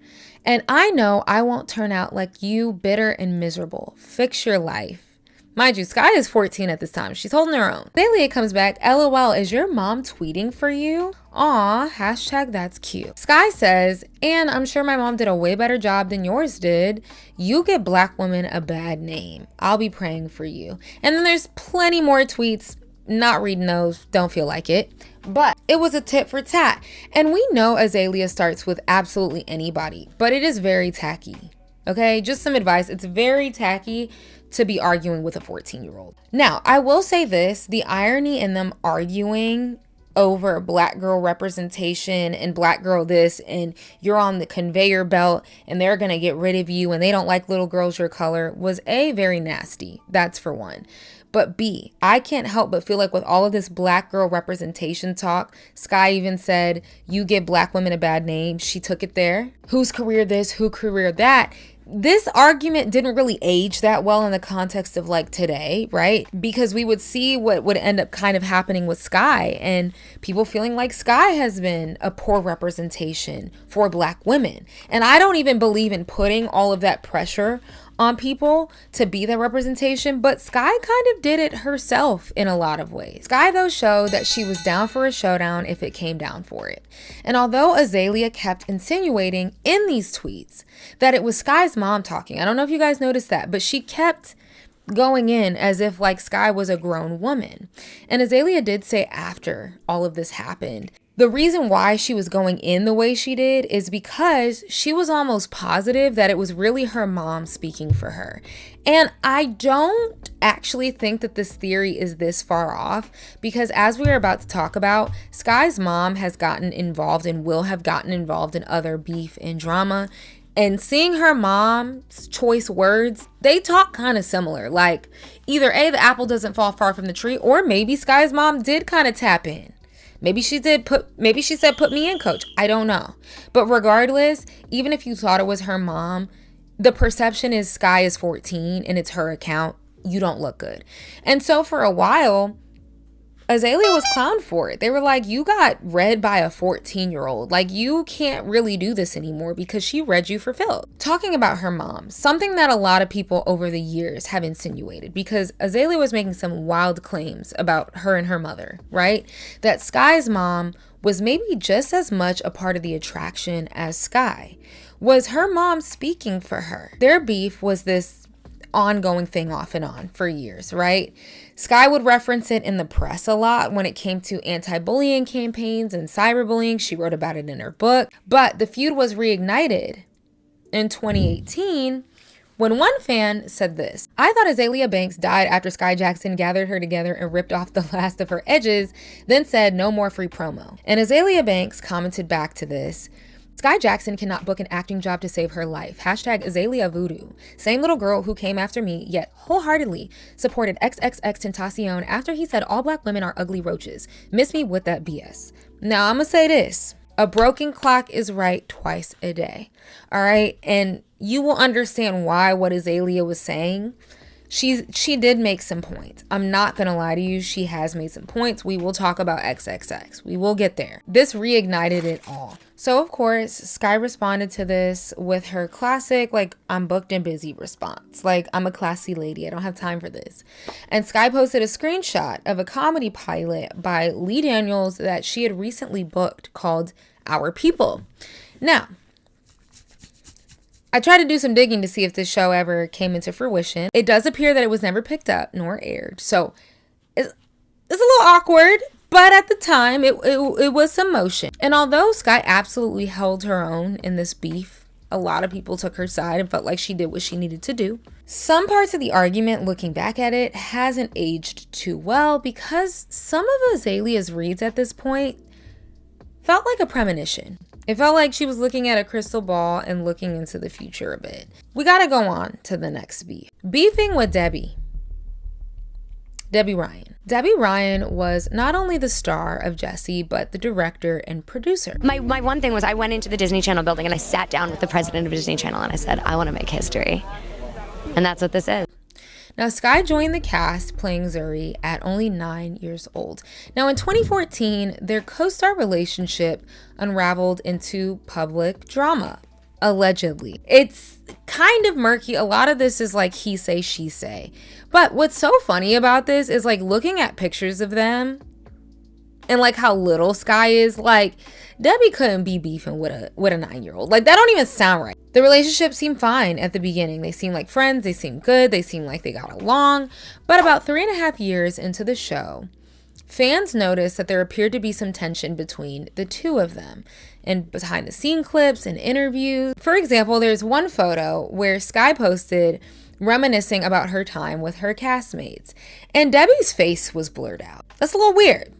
And I know I won't turn out like you, bitter and miserable. Fix your life. Mind you, Skai is 14 at this time. She's holding her own. Azalea comes back. LOL, is your mom tweeting for you? Aw, hashtag that's cute. Skai says, and I'm sure my mom did a way better job than yours did. You give black women a bad name. I'll be praying for you. And then there's plenty more tweets. Not reading those. Don't feel like it. But it was a tit for tat. And we know Azalea starts with absolutely anybody, but it is very tacky. Okay, just some advice. It's very tacky to be arguing with a 14-year-old. Now, I will say this, the irony in them arguing over black girl representation and black girl this, and you're on the conveyor belt and they're gonna get rid of you and they don't like little girls your color, was A, very nasty. That's for one. But B, I can't help but feel like with all of this black girl representation talk, Skai even said, you give black women a bad name. She took it there. Whose career this, who career that. This argument didn't really age that well in the context of like today, right? Because we would see what would end up kind of happening with Skai and people feeling like Skai has been a poor representation for black women. And I don't even believe in putting all of that pressure on people to be the representation, but Skai kind of did it herself in a lot of ways. Skai though showed that she was down for a showdown if it came down for it. And although Azalea kept insinuating in these tweets that it was Skai's mom talking, I don't know if you guys noticed that, but she kept going in as if like Skai was a grown woman. And Azalea did say after all of this happened, the reason why she was going in the way she did is because she was almost positive that it was really her mom speaking for her. And I don't actually think that this theory is this far off, because as we are about to talk about, Skai's mom has gotten involved and will have gotten involved in other beef and drama. And seeing her mom's choice words, they talk kind of similar. Like either A, the apple doesn't fall far from the tree, or maybe Skai's mom did kind of tap in. Maybe she said, put me in, coach. I don't know. But regardless, even if you thought it was her mom, the perception is Skai is 14 and it's her account. You don't look good. And so for a while, Azalea was clowned for it. They were like, you got read by a 14-year-old. Like, you can't really do this anymore because she read you for filth. Talking about her mom, something that a lot of people over the years have insinuated, because Azalea was making some wild claims about her and her mother, right? That Skai's mom was maybe just as much a part of the attraction as Skai. Was her mom speaking for her? Their beef was this ongoing thing off and on for years, right? Skai would reference it in the press a lot when it came to anti-bullying campaigns and cyberbullying. She wrote about it in her book. But the feud was reignited in 2018 when one fan said this: I thought Azalea Banks died after Skai Jackson gathered her together and ripped off the last of her edges, then said no more free promo. And Azalea Banks commented back to this: Skai Jackson cannot book an acting job to save her life. Hashtag Azalea Voodoo. Same little girl who came after me, yet wholeheartedly supported XXX Tentacion after he said all black women are ugly roaches. Miss me with that BS. Now, I'm going to say this. A broken clock is right twice a day. All right? And you will understand why what Azalea was saying. She did make some points. I'm not going to lie to you. She has made some points. We will talk about XXX. We will get there. This reignited it all. So, of course, Skai responded to this with her classic, like, I'm booked and busy response. Like, I'm a classy lady. I don't have time for this. And Skai posted a screenshot of a comedy pilot by Lee Daniels that she had recently booked called Our People. Now, I tried to do some digging to see if this show ever came into fruition. It does appear that it was never picked up nor aired. So it's a little awkward, but at the time it was some motion. And although Skai absolutely held her own in this beef, a lot of people took her side and felt like she did what she needed to do. Some parts of the argument, looking back at it, hasn't aged too well because some of Azalea's reads at this point felt like a premonition. It felt like she was looking at a crystal ball and looking into the future a bit. We gotta go on to the next beef. Beefing with Debbie Ryan. Debbie Ryan was not only the star of Jessie, but the director and producer. My one thing was I went into the Disney Channel building and I sat down with the president of Disney Channel and I said, I want to make history. And that's what this is. Now, Skai joined the cast playing Zuri at only 9 years old. Now, in 2014, their co-star relationship unraveled into public drama, allegedly. It's kind of murky. A lot of this is like he say, she say. But what's so funny about this is like looking at pictures of them and like how little Skai is. Like, Debbie couldn't be beefing with a 9-year-old. Like, that don't even sound right. The relationship seemed fine at the beginning. They seemed like friends. They seemed good. They seemed like they got along. But about 3.5 years into the show, fans noticed that there appeared to be some tension between the two of them and behind the scene clips and interviews. For example, there's one photo where Skai posted reminiscing about her time with her castmates, and Debbie's face was blurred out. That's a little weird.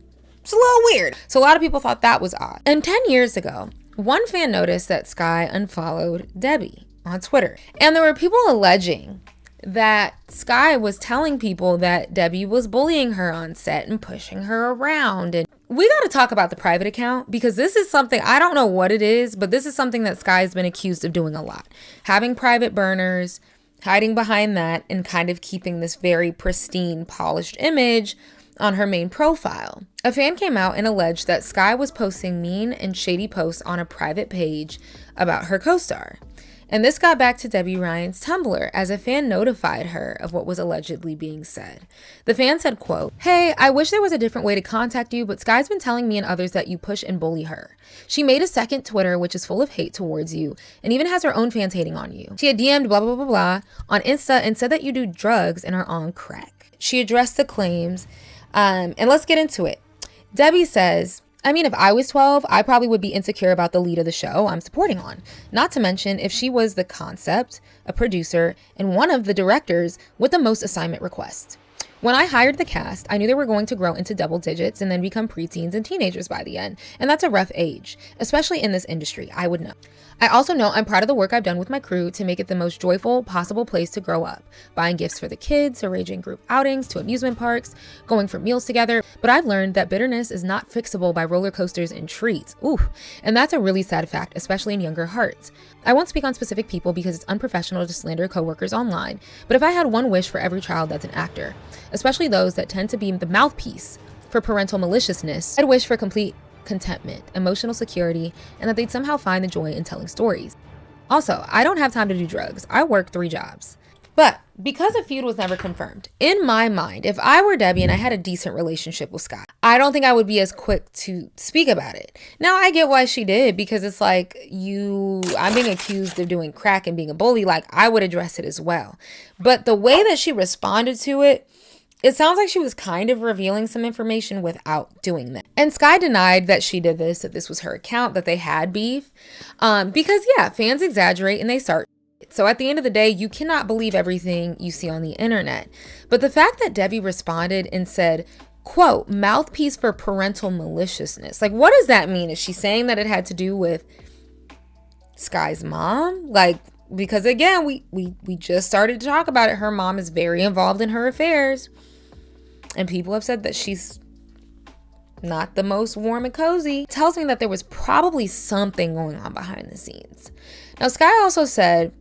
It's a little weird. So a lot of people thought that was odd. And 10 years ago, one fan noticed that Skai unfollowed Debbie on Twitter. And there were people alleging that Skai was telling people that Debbie was bullying her on set and pushing her around. And we got to talk about the private account, because this is something, I don't know what it is, but this is something that Skai's been accused of doing a lot. Having private burners, hiding behind that, and kind of keeping this very pristine, polished image on her main profile. A fan came out and alleged that Skai was posting mean and shady posts on a private page about her co-star. And this got back to Debbie Ryan's Tumblr as a fan notified her of what was allegedly being said. The fan said, quote, "Hey, I wish there was a different way to contact you, but Skai's been telling me and others that you push and bully her. She made a second Twitter which is full of hate towards you and even has her own fans hating on you. She had DM'd blah, blah, blah, blah on Insta and said that you do drugs and are on crack." She addressed the claims, and let's get into it. Debbie says, "I mean, if I was 12, I probably would be insecure about the lead of the show I'm supporting on. Not to mention if she was the concept, a producer, and one of the directors with the most assignment requests. When I hired the cast, I knew they were going to grow into double digits and then become preteens and teenagers by the end. And that's a rough age, especially in this industry, I would know. I also know I'm proud of the work I've done with my crew to make it the most joyful possible place to grow up. Buying gifts for the kids, arranging group outings to amusement parks, going for meals together. But I've learned that bitterness is not fixable by roller coasters and treats. Ooh, and that's a really sad fact, especially in younger hearts. I won't speak on specific people because it's unprofessional to slander coworkers online. But if I had one wish for every child that's an actor, especially those that tend to be the mouthpiece for parental maliciousness, I'd wish for complete contentment, emotional security, and that they'd somehow find the joy in telling stories. Also, I don't have time to do drugs. I work 3 jobs. But because a feud was never confirmed, in my mind, if I were Debbie and I had a decent relationship with Skai, I don't think I would be as quick to speak about it. Now, I get why she did, because it's like I'm being accused of doing crack and being a bully. Like, I would address it as well. But the way that she responded to it, it sounds like she was kind of revealing some information without doing that. And Skai denied that she did this, that this was her account, that they had beef. Because, yeah, fans exaggerate and they start. So at the end of the day, you cannot believe everything you see on the internet. But the fact that Debbie responded and said, quote, "mouthpiece for parental maliciousness." Like, what does that mean? Is she saying that it had to do with Skai's mom? Like, because again, we just started to talk about it. Her mom is very involved in her affairs. And people have said that she's not the most warm and cozy. It tells me that there was probably something going on behind the scenes. Now, Skai also said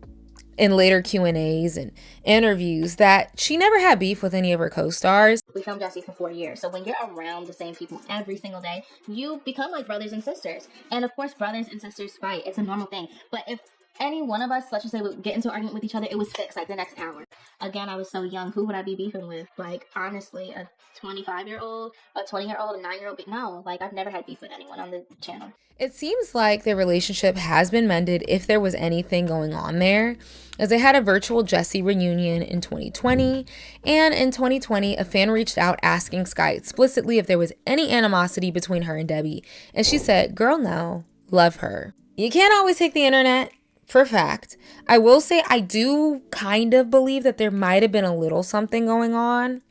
in later Q&As and interviews that she never had beef with any of her co-stars. We filmed Jessie for 4 years, so when you're around the same people every single day, you become like brothers and sisters. And of course, brothers and sisters fight. It's a normal thing. But if any one of us, let's just say, would get into an argument with each other, it was fixed like the next hour. Again, I was so young. Who would I be beefing with? Like, honestly, a 25-year-old, a 20-year-old, a 9-year-old? No, like, I've never had beef with anyone on the channel. It seems like their relationship has been mended if there was anything going on there, as they had a virtual Jessie reunion in 2020. And in 2020, a fan reached out asking Skai explicitly if there was any animosity between her and Debbie. And she said, "Girl, no, love her." You can't always take the internet for fact. I will say I do kind of believe that there might have been a little something going on.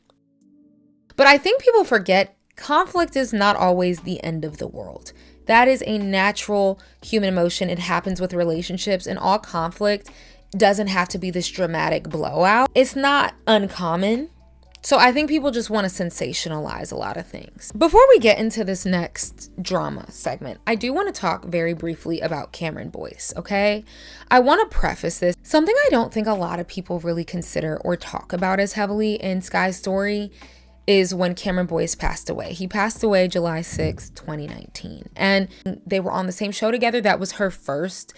But I think people forget conflict is not always the end of the world. That is a natural human emotion. It happens with relationships, and all conflict doesn't have to be this dramatic blowout. It's not uncommon. So I think people just want to sensationalize a lot of things. Before we get into this next drama segment, I do want to talk very briefly about Cameron Boyce, okay? I want to preface this. Something I don't think a lot of people really consider or talk about as heavily in Skai's story is when Cameron Boyce passed away. He passed away July 6, 2019. And they were on the same show together. That was her first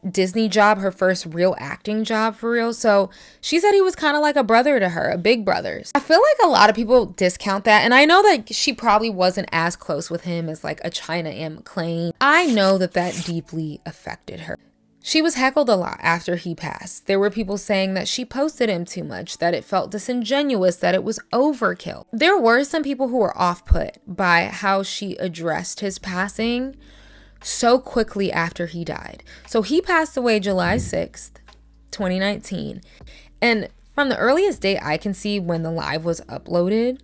Disney job, her first real acting job for real. So she said he was kind of like a brother to her, a big brother. I feel like a lot of people discount that. And I know that she probably wasn't as close with him as like a China and McClain. I know that that deeply affected her. She was heckled a lot after he passed. There were people saying that she posted him too much, that it felt disingenuous, that it was overkill. There were some people who were off-put by how she addressed his passing so quickly after he died. So he passed away July 6th, 2019. And from the earliest date I can see when the live was uploaded,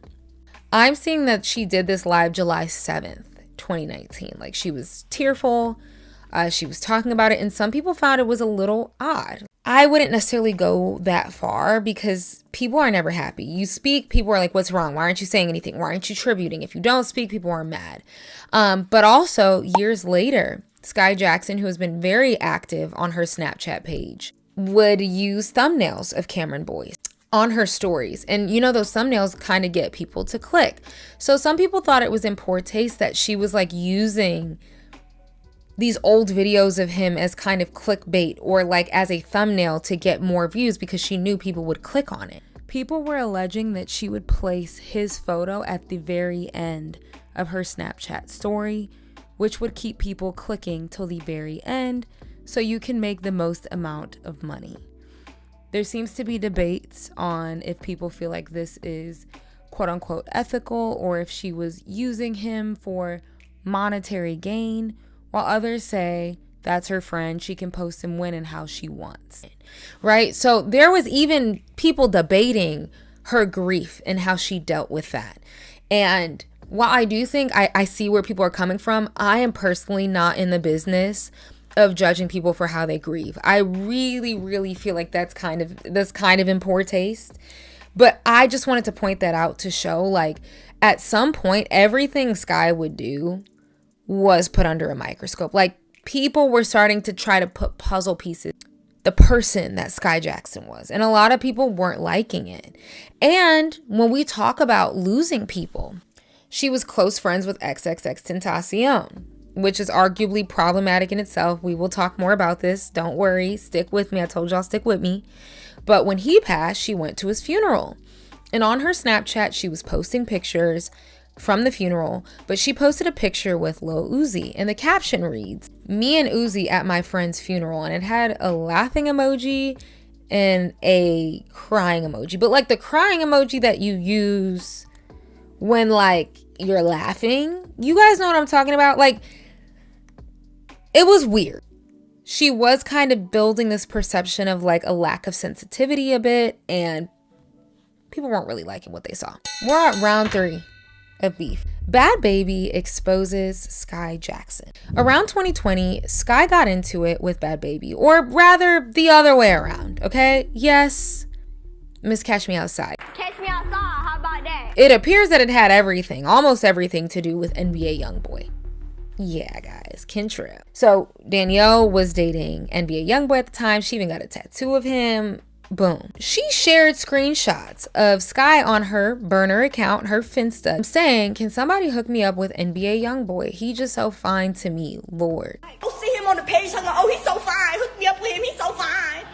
I'm seeing that she did this live July 7th, 2019. Like, she was tearful. She was talking about it, and some people found it was a little odd. I wouldn't necessarily go that far because people are never happy. You speak, people are like, what's wrong? Why aren't you saying anything? Why aren't you tributing? If you don't speak, people are mad. But also, years later, Skai Jackson, who has been very active on her Snapchat page, would use thumbnails of Cameron Boyce on her stories. And you know, those thumbnails kind of get people to click. So some people thought it was in poor taste that she was like using these old videos of him as kind of clickbait or like as a thumbnail to get more views because she knew people would click on it. People were alleging that she would place his photo at the very end of her Snapchat story, which would keep people clicking till the very end so you can make the most amount of money. There seems to be debates on if people feel like this is quote unquote ethical or if she was using him for monetary gain, while others say that's her friend, she can post him when and how she wants, right? So there was even people debating her grief and how she dealt with that. And while I do think I see where people are coming from, I am personally not in the business of judging people for how they grieve. I really, really feel like that's kind of in poor taste. But I just wanted to point that out to show, like, at some point, everything Skai would do was put under a microscope. Like, people were starting to try to put puzzle pieces, the person that Skai Jackson was. And a lot of people weren't liking it. And when we talk about losing people, she was close friends with XXXTentacion, which is arguably problematic in itself. We will talk more about this. Don't worry. Stick with me. I told y'all stick with me. But when he passed, she went to his funeral. And on her Snapchat, she was posting pictures from the funeral, but she posted a picture with Lil Uzi, and the caption reads, "Me and Uzi at my friend's funeral," and it had a laughing emoji and a crying emoji, but like the crying emoji that you use when like you're laughing. You guys know what I'm talking about? Like, it was weird. She was kind of building this perception of like a lack of sensitivity a bit, and people weren't really liking what they saw. We're at round 3 of beef. Bad Baby exposes Skai Jackson. Around 2020, Skai got into it with Bad Baby, or rather the other way around, okay? Yes, Miss Catch Me Outside. Catch me outside, how about that? It appears that it had everything, almost everything to do with NBA YoungBoy. Yeah, guys, Kentrell. So Danielle was dating NBA YoungBoy at the time. She even got a tattoo of him. Boom. She shared screenshots of Skai on her burner account, her Finsta, saying, "Can somebody hook me up with NBA YoungBoy? He just so fine to me, Lord." I see him on the page talking, "Oh, he's so fine. Hook me up with him. He's so fine."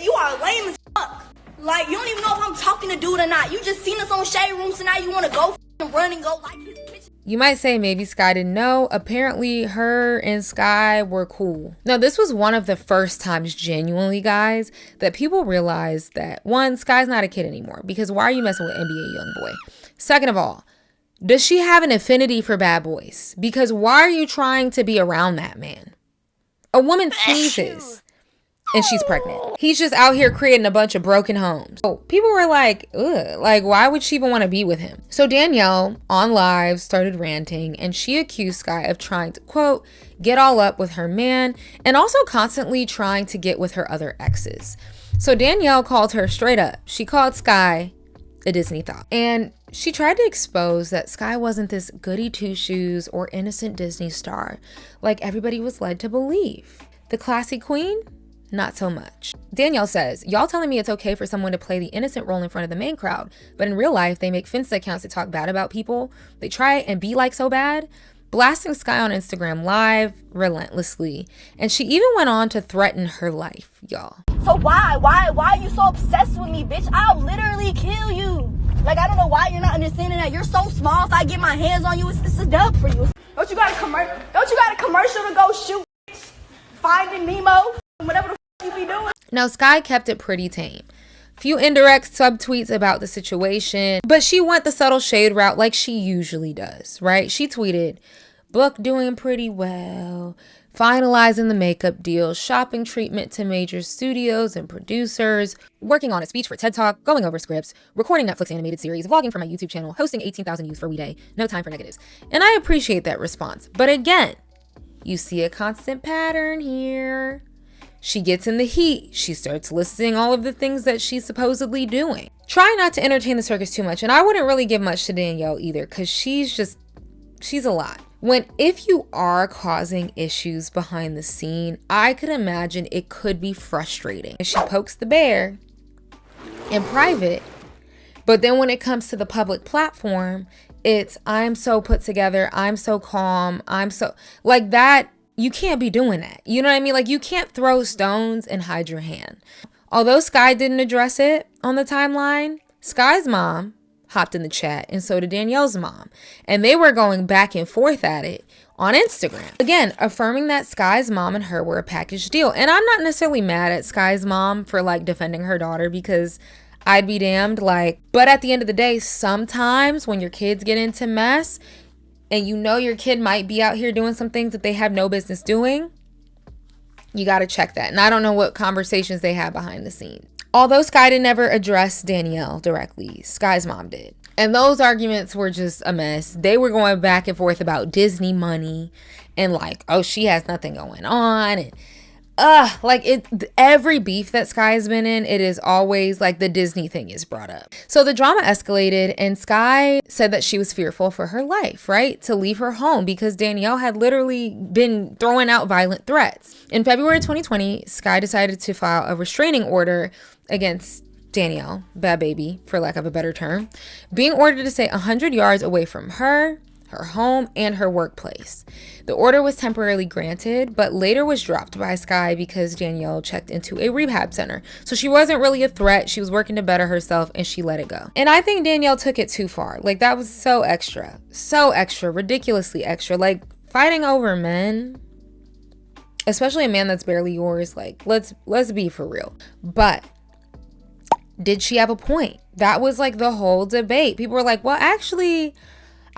You are lame as fuck. Like, you don't even know if I'm talking to dude or not. You just seen us on Shade Room, so now you want to go and run and go like his bitch. You might say maybe Skai didn't know. Apparently, her and Skai were cool. Now, this was one of the first times, genuinely, guys, that people realized that, one, Skai's not a kid anymore. Because why are you messing with NBA YoungBoy? Second of all, does she have an affinity for Bad Boys? Because why are you trying to be around that man? A woman sneezes. and she's pregnant. He's just out here creating a bunch of broken homes. So people were like, ugh, like why would she even want to be with him? So Danielle on live started ranting, and she accused Skai of trying to, quote, get all up with her man, and also constantly trying to get with her other exes. So Danielle called her straight up. She called Skai a Disney thought. And she tried to expose that Skai wasn't this goody two-shoes or innocent Disney star like everybody was led to believe. The classy queen? Not so much. Danielle says, y'all telling me it's okay for someone to play the innocent role in front of the main crowd, but in real life, they make Finsta accounts to talk bad about people. They try and be like so bad, blasting Skai on Instagram live relentlessly. And she even went on to threaten her life, y'all. So why are you so obsessed with me, bitch? I'll literally kill you. Like, I don't know why you're not understanding that. You're so small. If I get my hands on you, it's a dub for you. Don't you got a commercial to go shoot? Finding Nemo, whatever the you be doing. Now, Skai kept it pretty tame. Few indirect subtweets about the situation, but she went the subtle shade route like she usually does, right? She tweeted, book doing pretty well, finalizing the makeup deal, shopping treatment to major studios and producers, working on a speech for TED Talk, going over scripts, recording Netflix animated series, vlogging for my YouTube channel, hosting 18,000 views for We Day, no time for negatives. And I appreciate that response. But again, you see a constant pattern here. She gets in the heat. She starts listing all of the things that she's supposedly doing. Try not to entertain the circus too much. And I wouldn't really give much to Danielle either, because she's a lot. If you are causing issues behind the scene, I could imagine it could be frustrating. She pokes the bear in private, but then when it comes to the public platform, it's, I'm so put together, I'm so calm, I'm so, like that, you can't be doing that. You know what I mean? Like, you can't throw stones and hide your hand. Although Skai didn't address it on the timeline, Skai's mom hopped in the chat, and so did Danielle's mom. And they were going back and forth at it on Instagram. Again, affirming that Skai's mom and her were a package deal. And I'm not necessarily mad at Skai's mom for like defending her daughter, because I'd be damned, like, but at the end of the day, sometimes when your kids get into mess and you know your kid might be out here doing some things that they have no business doing, you got to check that. And I don't know what conversations they had behind the scenes. Although Skai didn't ever address Danielle directly, Skai's mom did. And those arguments were just a mess. They were going back and forth about Disney money and like, oh, she has nothing going on. And every beef that Skai has been in, it is always like the Disney thing is brought up. So the drama escalated, and Skai said that she was fearful for her life, right? To leave her home because Danielle had literally been throwing out violent threats. In February 2020, Skai decided to file a restraining order against Danielle, bad baby, for lack of a better term, being ordered to stay 100 yards away from her home, and her workplace. The order was temporarily granted, but later was dropped by Skai because Danielle checked into a rehab center. So she wasn't really a threat. She was working to better herself, and she let it go. And I think Danielle took it too far. Like, that was so extra, ridiculously extra. Like, fighting over men, especially a man that's barely yours, like, let's be for real. But did she have a point? That was like the whole debate. People were like, well, actually,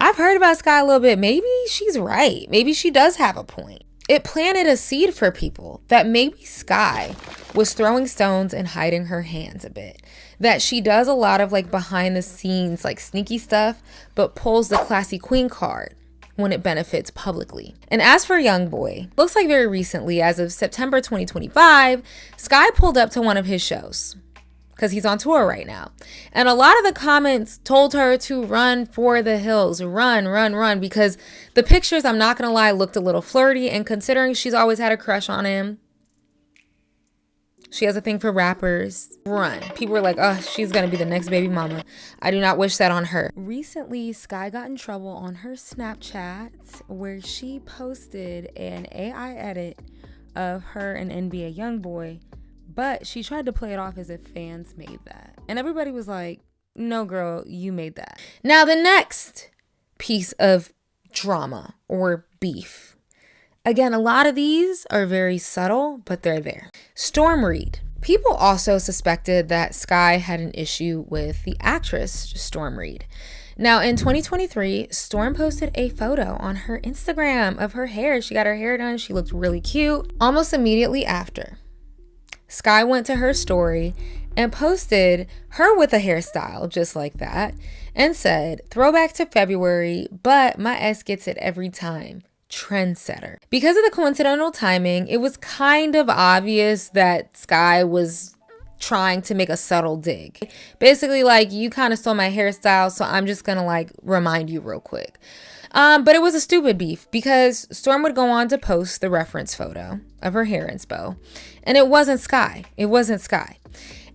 I've heard about Skai a little bit. Maybe she's right. Maybe she does have a point. It planted a seed for people that maybe Skai was throwing stones and hiding her hands a bit. That she does a lot of like behind the scenes, like sneaky stuff, but pulls the classy queen card when it benefits publicly. And as for YoungBoy, looks like very recently, as of September 2025, Skai pulled up to one of his shows, because he's on tour right now. And a lot of the comments told her to run for the hills, run, because the pictures, I'm not gonna lie, looked a little flirty, and considering she's always had a crush on him, she has a thing for rappers, run. People were like, oh, she's gonna be the next baby mama. I do not wish that on her. Recently, Skai got in trouble on her Snapchat where she posted an AI edit of her and NBA YoungBoy, but she tried to play it off as if fans made that. And everybody was like, no, girl, you made that. Now, the next piece of drama or beef. Again, a lot of these are very subtle, but they're there. Storm Reid. People also suspected that Skai had an issue with the actress Storm Reid. Now, in 2023, Storm posted a photo on her Instagram of her hair. She got her hair done. She looked really cute. Almost immediately after, Skai went to her story and posted her with a hairstyle just like that and said, throwback to February, but my ex gets it every time. Trendsetter. Because of the coincidental timing, it was kind of obvious that Skai was trying to make a subtle dig. Basically, like, you kind of stole my hairstyle, so I'm just gonna like remind you real quick. But it was a stupid beef because Storm would go on to post the reference photo of her hair inspo, and it wasn't Skai. It wasn't Skai.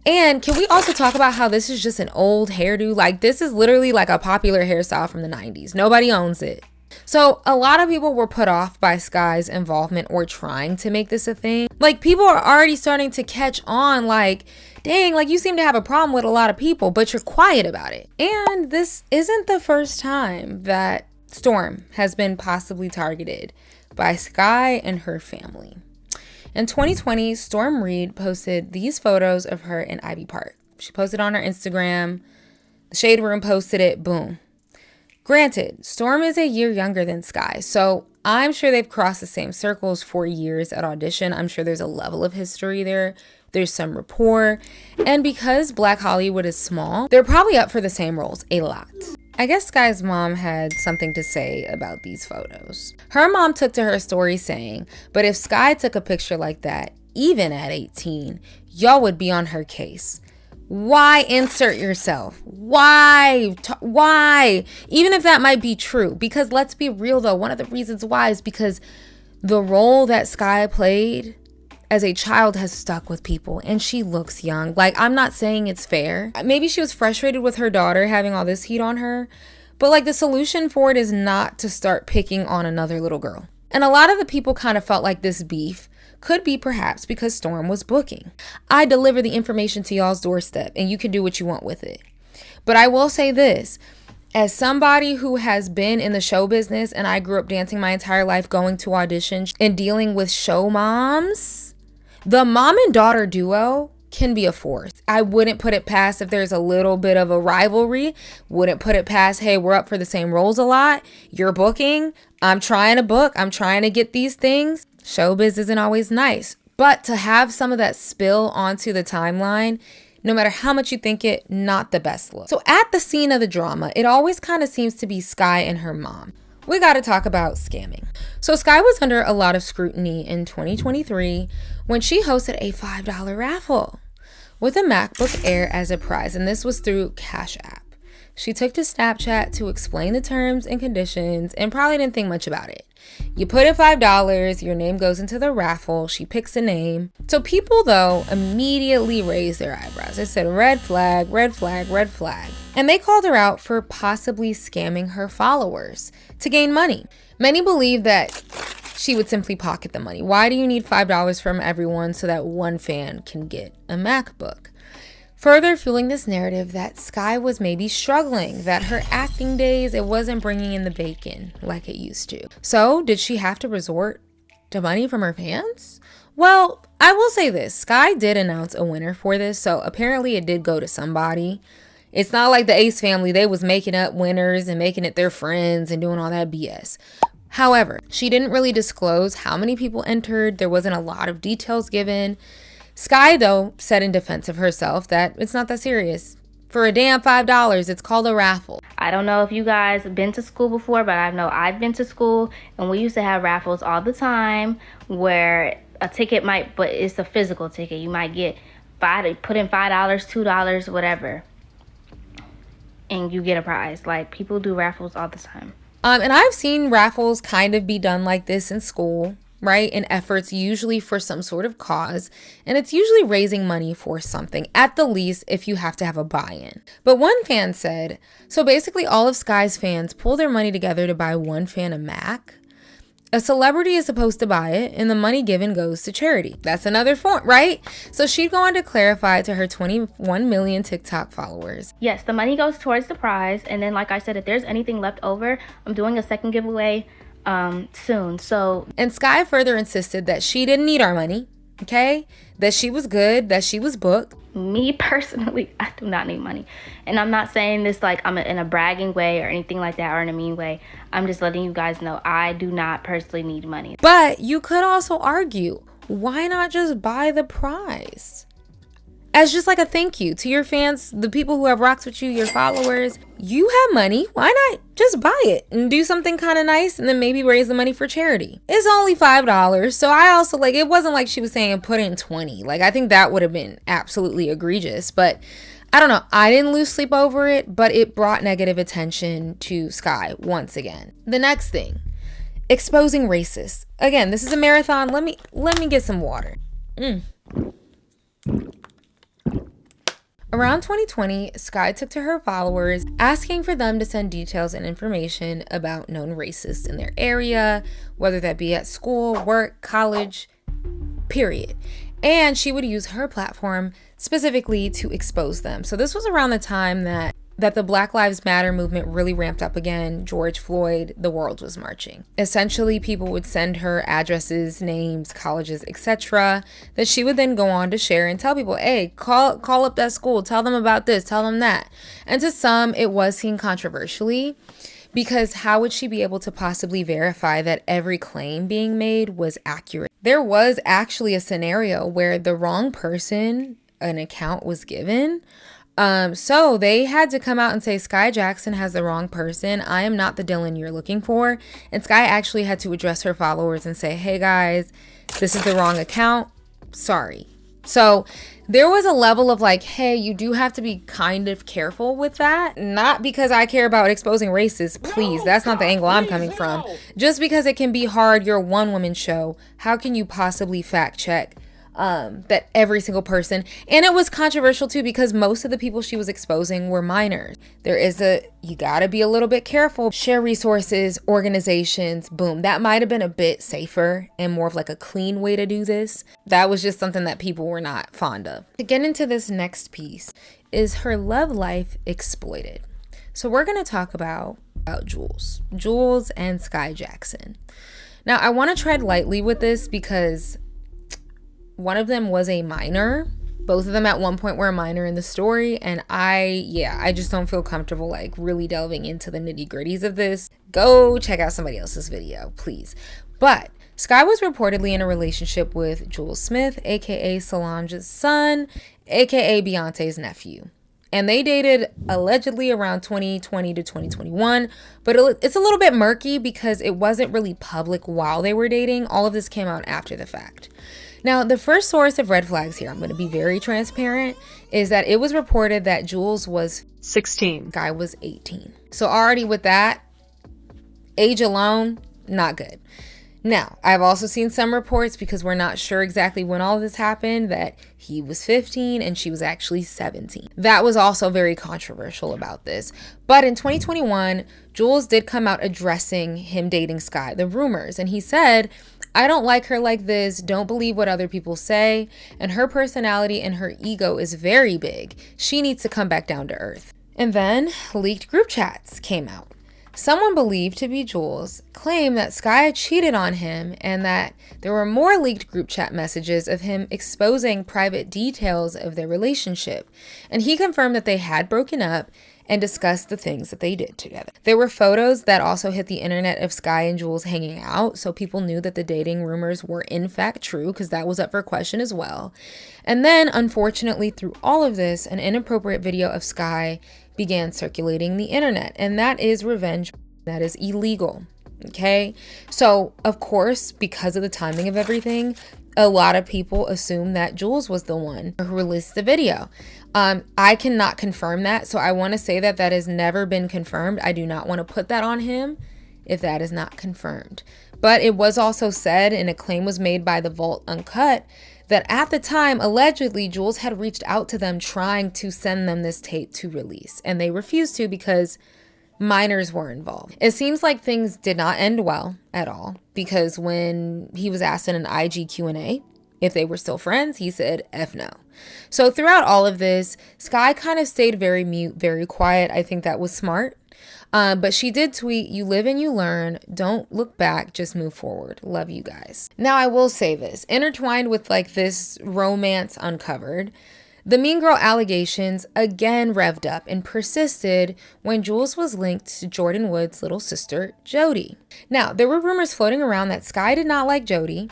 And can we also talk about how this is just an old hairdo? Like, this is literally like a popular hairstyle from the 90s. Nobody owns it. So a lot of people were put off by Skai's involvement or trying to make this a thing. Like, people are already starting to catch on, like, dang, like, you seem to have a problem with a lot of people, but you're quiet about it. And this isn't the first time that Storm has been possibly targeted by Skai and her family. In 2020, Storm Reid posted these photos of her in Ivy Park. She posted on her Instagram. The Shade Room posted it. Boom. Granted, Storm is a year younger than Skai, so I'm sure they've crossed the same circles for years at audition. I'm sure there's a level of history there. There's some rapport. And because Black Hollywood is small, they're probably up for the same roles a lot. I guess Skai's mom had something to say about these photos. Her mom took to her story saying, but if Skai took a picture like that, even at 18, y'all would be on her case. Why insert yourself? Why? Even if that might be true. Because let's be real though, one of the reasons why is because the role that Skai played as a child has stuck with people, and she looks young. Like, I'm not saying it's fair. Maybe she was frustrated with her daughter having all this heat on her, but like, the solution for it is not to start picking on another little girl. And a lot of the people kind of felt like this beef could be perhaps because Storm was booking. I deliver the information to y'all's doorstep and you can do what you want with it. But I will say this, as somebody who has been in the show business, and I grew up dancing my entire life, going to auditions and dealing with show moms, the mom and daughter duo can be a force. I wouldn't put it past if there's a little bit of a rivalry. Wouldn't put it past, hey, we're up for the same roles a lot. You're booking. I'm trying to book. I'm trying to get these things. Showbiz isn't always nice. But to have some of that spill onto the timeline, no matter how much you think it, not the best look. So at the scene of the drama, it always kind of seems to be Skai and her mom. We got to talk about scamming. So Skai was under a lot of scrutiny in 2023 when she hosted a $5 raffle with a MacBook Air as a prize, and this was through Cash App. She took to Snapchat to explain the terms and conditions and probably didn't think much about it. You put in $5, your name goes into the raffle, she picks a name. So people, though, immediately raised their eyebrows. They said, red flag, red flag, red flag. And they called her out for possibly scamming her followers to gain money. Many believe that she would simply pocket the money. Why do you need $5 from everyone so that one fan can get a MacBook? Further fueling this narrative that Skai was maybe struggling, that her acting days, it wasn't bringing in the bacon like it used to. So did she have to resort to money from her fans? Well, I will say this, Skai did announce a winner for this, so apparently it did go to somebody. It's not like the Ace family, they was making up winners and making it their friends and doing all that BS. However, she didn't really disclose how many people entered. There wasn't a lot of details given. Skai, though, said in defense of herself that it's not that serious. For a damn $5, it's called a raffle. I don't know if you guys have been to school before, but I know I've been to school, and we used to have raffles all the time where a ticket might, but it's a physical ticket. You might get put in $5, $2, whatever, and you get a prize. Like, people do raffles all the time. And I've seen raffles kind of be done like this in school, right? In efforts usually for some sort of cause. And it's usually raising money for something, at the least if you have to have a buy-in. But one fan said, so basically all of Skai's fans pull their money together to buy one fan a Mac. A celebrity is supposed to buy it, and the money given goes to charity. That's another form, right? So she'd go on to clarify to her 21 million TikTok followers. Yes, the money goes towards the prize. And then, like I said, if there's anything left over, I'm doing a second giveaway soon. So, and Skai further insisted that she didn't need our money, okay? That she was good, that she was booked. Me personally, I do not need money. And I'm not saying this like I'm in a bragging way or anything like that or in a mean way. I'm just letting you guys know I do not personally need money. But you could also argue, why not just buy the prize? As just like a thank you to your fans, the people who have rocks with you, your followers. You have money, why not just buy it and do something kind of nice and then maybe raise the money for charity? It's only $5, so I also like, it wasn't like she was saying put in 20. Like, I think that would have been absolutely egregious, but I don't know. I didn't lose sleep over it, but it brought negative attention to Skai once again. The next thing, exposing racists. Again, this is a marathon. Let me get some water. Around 2020, Skai took to her followers asking for them to send details and information about known racists in their area, whether that be at school, work, college, period. And she would use her platform specifically to expose them. So this was around the time that the Black Lives Matter movement really ramped up again. George Floyd, the world was marching. Essentially, people would send her addresses, names, colleges, etc. that she would then go on to share and tell people, hey, call up that school, tell them about this, tell them that. And to some, it was seen controversially, because how would she be able to possibly verify that every claim being made was accurate? There was actually a scenario where the wrong person an account was given. So they had to come out and say, Skai Jackson has the wrong person. I am not the Dylan you're looking for. And Skai actually had to address her followers and say, hey guys, this is the wrong account. Sorry. So there was a level of like, hey, you do have to be kind of careful with that. Not because I care about exposing racists, please. That's not the angle I'm coming from. Just because it can be hard. You're a one-woman show. How can you possibly fact check that every single person? And it was controversial too, because most of the people she was exposing were minors. You gotta be a little bit careful. Share resources, organizations, boom. That might have been a bit safer and more of like a clean way to do this. That was just something that people were not fond of. To get into this next piece, is her love life exploited? So we're gonna talk about Jules and Skai Jackson. Now I want to tread lightly with this because one of them was a minor. Both of them at one point were a minor in the story. And I just don't feel comfortable like really delving into the nitty gritties of this. Go check out somebody else's video, please. But Skai was reportedly in a relationship with Jules Smith, aka Solange's son, aka Beyonce's nephew. And they dated allegedly around 2020 to 2021. But it's a little bit murky because it wasn't really public while they were dating. All of this came out after the fact. Now, the first source of red flags here, I'm going to be very transparent, is that it was reported that Jules was 16. Skai was 18. So already with that, age alone, not good. Now, I've also seen some reports, because we're not sure exactly when all of this happened, that he was 15 and she was actually 17. That was also very controversial about this. But in 2021, Jules did come out addressing him dating Skai, the rumors, and he said, I don't like her like this. Don't believe what other people say. And her personality and her ego is very big. She needs to come back down to earth. And then leaked group chats came out. Someone believed to be Jules claimed that Skai cheated on him and that there were more leaked group chat messages of him exposing private details of their relationship. And he confirmed that they had broken up and discussed the things that they did together. There were photos that also hit the internet of Skai and Jules hanging out, so people knew that the dating rumors were in fact true, because that was up for question as well. And then, unfortunately, through all of this, an inappropriate video of Skai began circulating the internet, and that is revenge. That is illegal. Okay? So, of course, because of the timing of everything, a lot of people assume that Jules was the one who released the video. I cannot confirm that, so I want to say that that has never been confirmed. I do not want to put that on him if that is not confirmed. But it was also said, and a claim was made by the Vault Uncut, that at the time, allegedly, Jules had reached out to them trying to send them this tape to release, and they refused to because minors were involved. It seems like things did not end well at all, because when he was asked in an IG Q&A if they were still friends, he said, F no. So throughout all of this, Skai kind of stayed very mute, very quiet. I think that was smart. But she did tweet, you live and you learn. Don't look back, just move forward. Love you guys. Now, I will say this, intertwined with like this romance uncovered, the Mean Girl allegations again revved up and persisted when Jules was linked to Jordyn Woods' little sister, Jody. Now, there were rumors floating around that Skai did not like Jody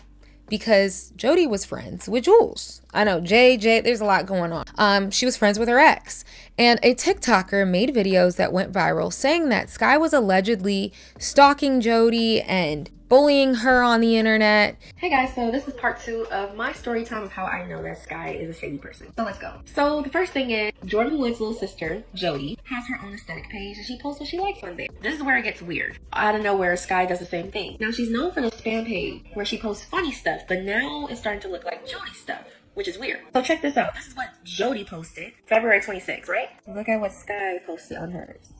because Jody was friends with Jules. I know, Jay, there's a lot going on. She was friends with her ex. And a TikToker made videos that went viral saying that Skai was allegedly stalking Jody and bullying her on the internet. Hey guys, so this is part 2 of my story time of how I know that Skai is a shady person. So let's go. So the first thing is, Jordan Wood's little sister, Jody, has her own aesthetic page and she posts what she likes on there. This is where it gets weird. Out of nowhere, Skai does the same thing. Now she's known for the spam page where she posts funny stuff, but now it's starting to look like Jody stuff, which is weird. So check this out. This is what Jody posted February 26th, right? Look at what Skai posted on hers.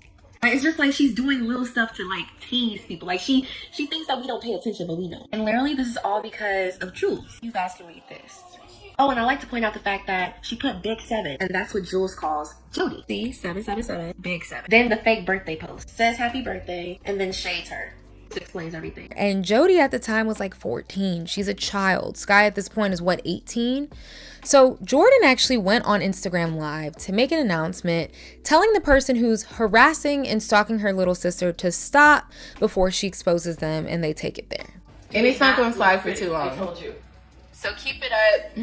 It's just like she's doing little stuff to like tease people. Like she thinks that we don't pay attention, but we know. And literally this is all because of Jules. You guys can read this. Oh, and I like to point out the fact that she put Big 7, and that's what Jules calls Jody. See, 777, Big 7. Then the fake birthday post says happy birthday, and then shades her. This explains everything. And Jody at the time was like 14. She's a child. Skai at this point is what, 18? So Jordan actually went on Instagram Live to make an announcement telling the person who's harassing and stalking her little sister to stop before she exposes them and they take it there. And it's not going to slide for too long. I told you. So keep it up,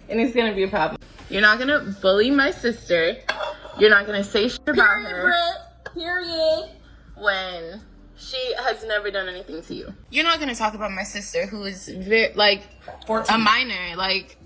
and it's going to be a problem. You're not going to bully my sister. You're not going to say shit about her. Period. When she has never done anything to you. You're not going to talk about my sister, who is very, like, 14. A minor. Like,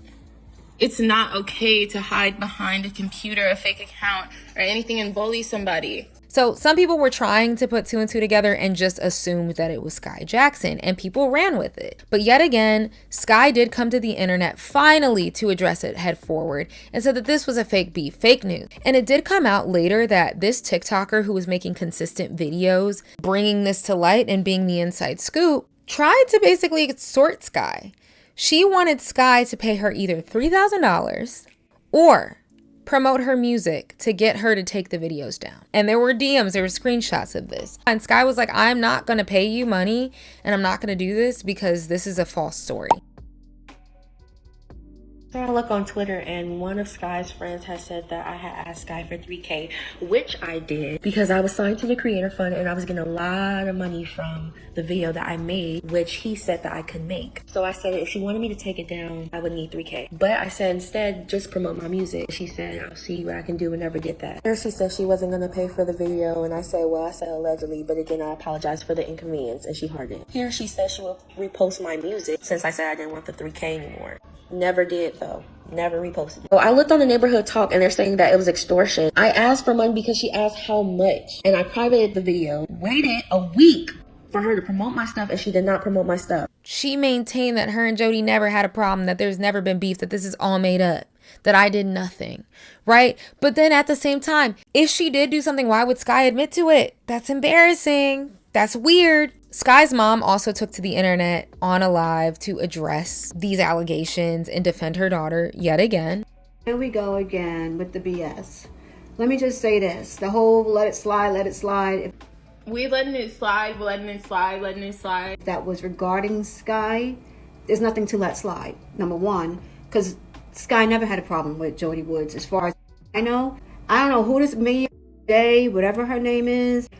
it's not okay to hide behind a computer, a fake account, or anything and bully somebody. So some people were trying to put 2 and 2 together and just assumed that it was Skai Jackson, and people ran with it. But yet again, Skai did come to the internet finally to address it head forward and said that this was a fake beef, fake news. And it did come out later that this TikToker who was making consistent videos, bringing this to light and being the inside scoop, tried to basically extort Skai. She wanted Skai to pay her either $3,000 or promote her music to get her to take the videos down. And there were DMs, there were screenshots of this. And Skai was like, I'm not gonna pay you money and I'm not gonna do this because this is a false story. So I look on Twitter and one of Skai's friends has said that I had asked Skai for $3K, which I did because I was signed to the creator fund and I was getting a lot of money from the video that I made, which he said that I could make. So I said if she wanted me to take it down, I would need $3K. But I said instead, just promote my music. She said, I'll see what I can do and never get that. Here she said she wasn't gonna pay for the video and I said, well, I said allegedly, but again, I apologize for the inconvenience, and she heard it. Here she said she will repost my music since I said I didn't want the $3K anymore. Never did though. Never reposted it. So I looked on the neighborhood talk and they're saying that it was extortion. I asked for money because she asked how much. And I privated the video. Waited a week for her to promote my stuff and she did not promote my stuff. She maintained that her and Jody never had a problem, that there's never been beef, that this is all made up, that I did nothing, right? But then at the same time, if she did do something, why would Skai admit to it? That's embarrassing. That's weird. Skai's mom also took to the internet on a live to address these allegations and defend her daughter yet again. Here we go again with the BS. Let me just say this. The whole let it slide, let it slide. We letting it slide, letting it slide, letting it slide. That was regarding Skai. There's nothing to let slide, number one, because Skai never had a problem with Jody Woods as far as I know. I don't know who this me, Day, whatever her name is.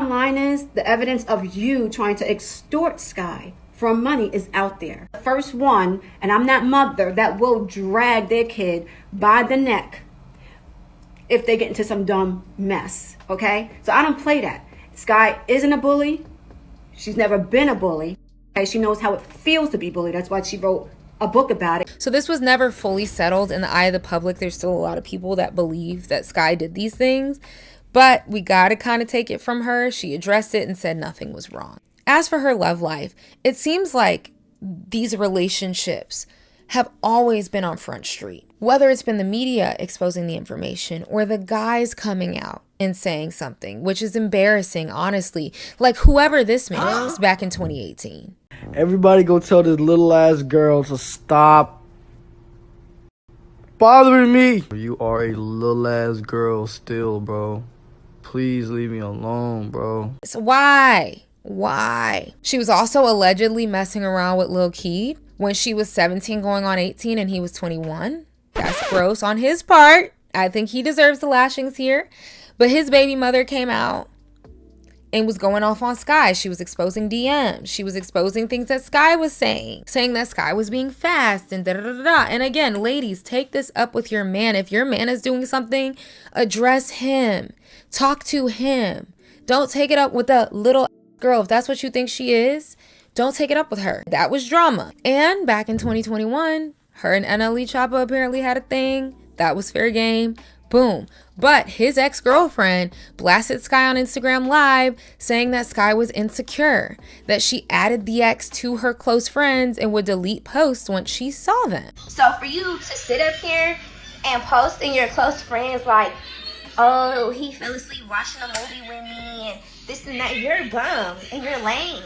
Line is the evidence of you trying to extort Skai from money is out there. The first one, and I'm that mother that will drag their kid by the neck if they get into some dumb mess, okay? So I don't play that. Skai isn't a bully. She's never been a bully. Okay? She knows how it feels to be bullied. That's why she wrote a book about it. So this was never fully settled in the eye of the public. There's still a lot of people that believe that Skai did these things. But we gotta kind of take it from her. She addressed it and said nothing was wrong. As for her love life, it seems like these relationships have always been on Front Street. Whether it's been the media exposing the information or the guys coming out and saying something, which is embarrassing, honestly. Like whoever this man is back in 2018. Everybody go tell this little ass girl to stop bothering me. You are a little ass girl still, bro. Please leave me alone, bro. So why? She was also allegedly messing around with Lil Keed when she was 17 going on 18 and he was 21. That's gross on his part. I think he deserves the lashings here. But his baby mother came out and was going off on Skai. She was exposing DMs. She was exposing things that Skai was saying that Skai was being fast and da-da-da-da. And again, ladies, take this up with your man. If your man is doing something, address him. Talk to him. Don't take it up with a little girl. If that's what you think she is, don't take it up with her. That was drama. And back in 2021, her and NLE Choppa apparently had a thing. That was fair game. Boom. But his ex-girlfriend blasted Skai on Instagram Live saying that Skai was insecure, that she added the ex to her close friends and would delete posts once she saw them. So for you to sit up here and post in your close friends like, oh, he fell asleep watching a movie with me and this and that, you're bum and you're lame.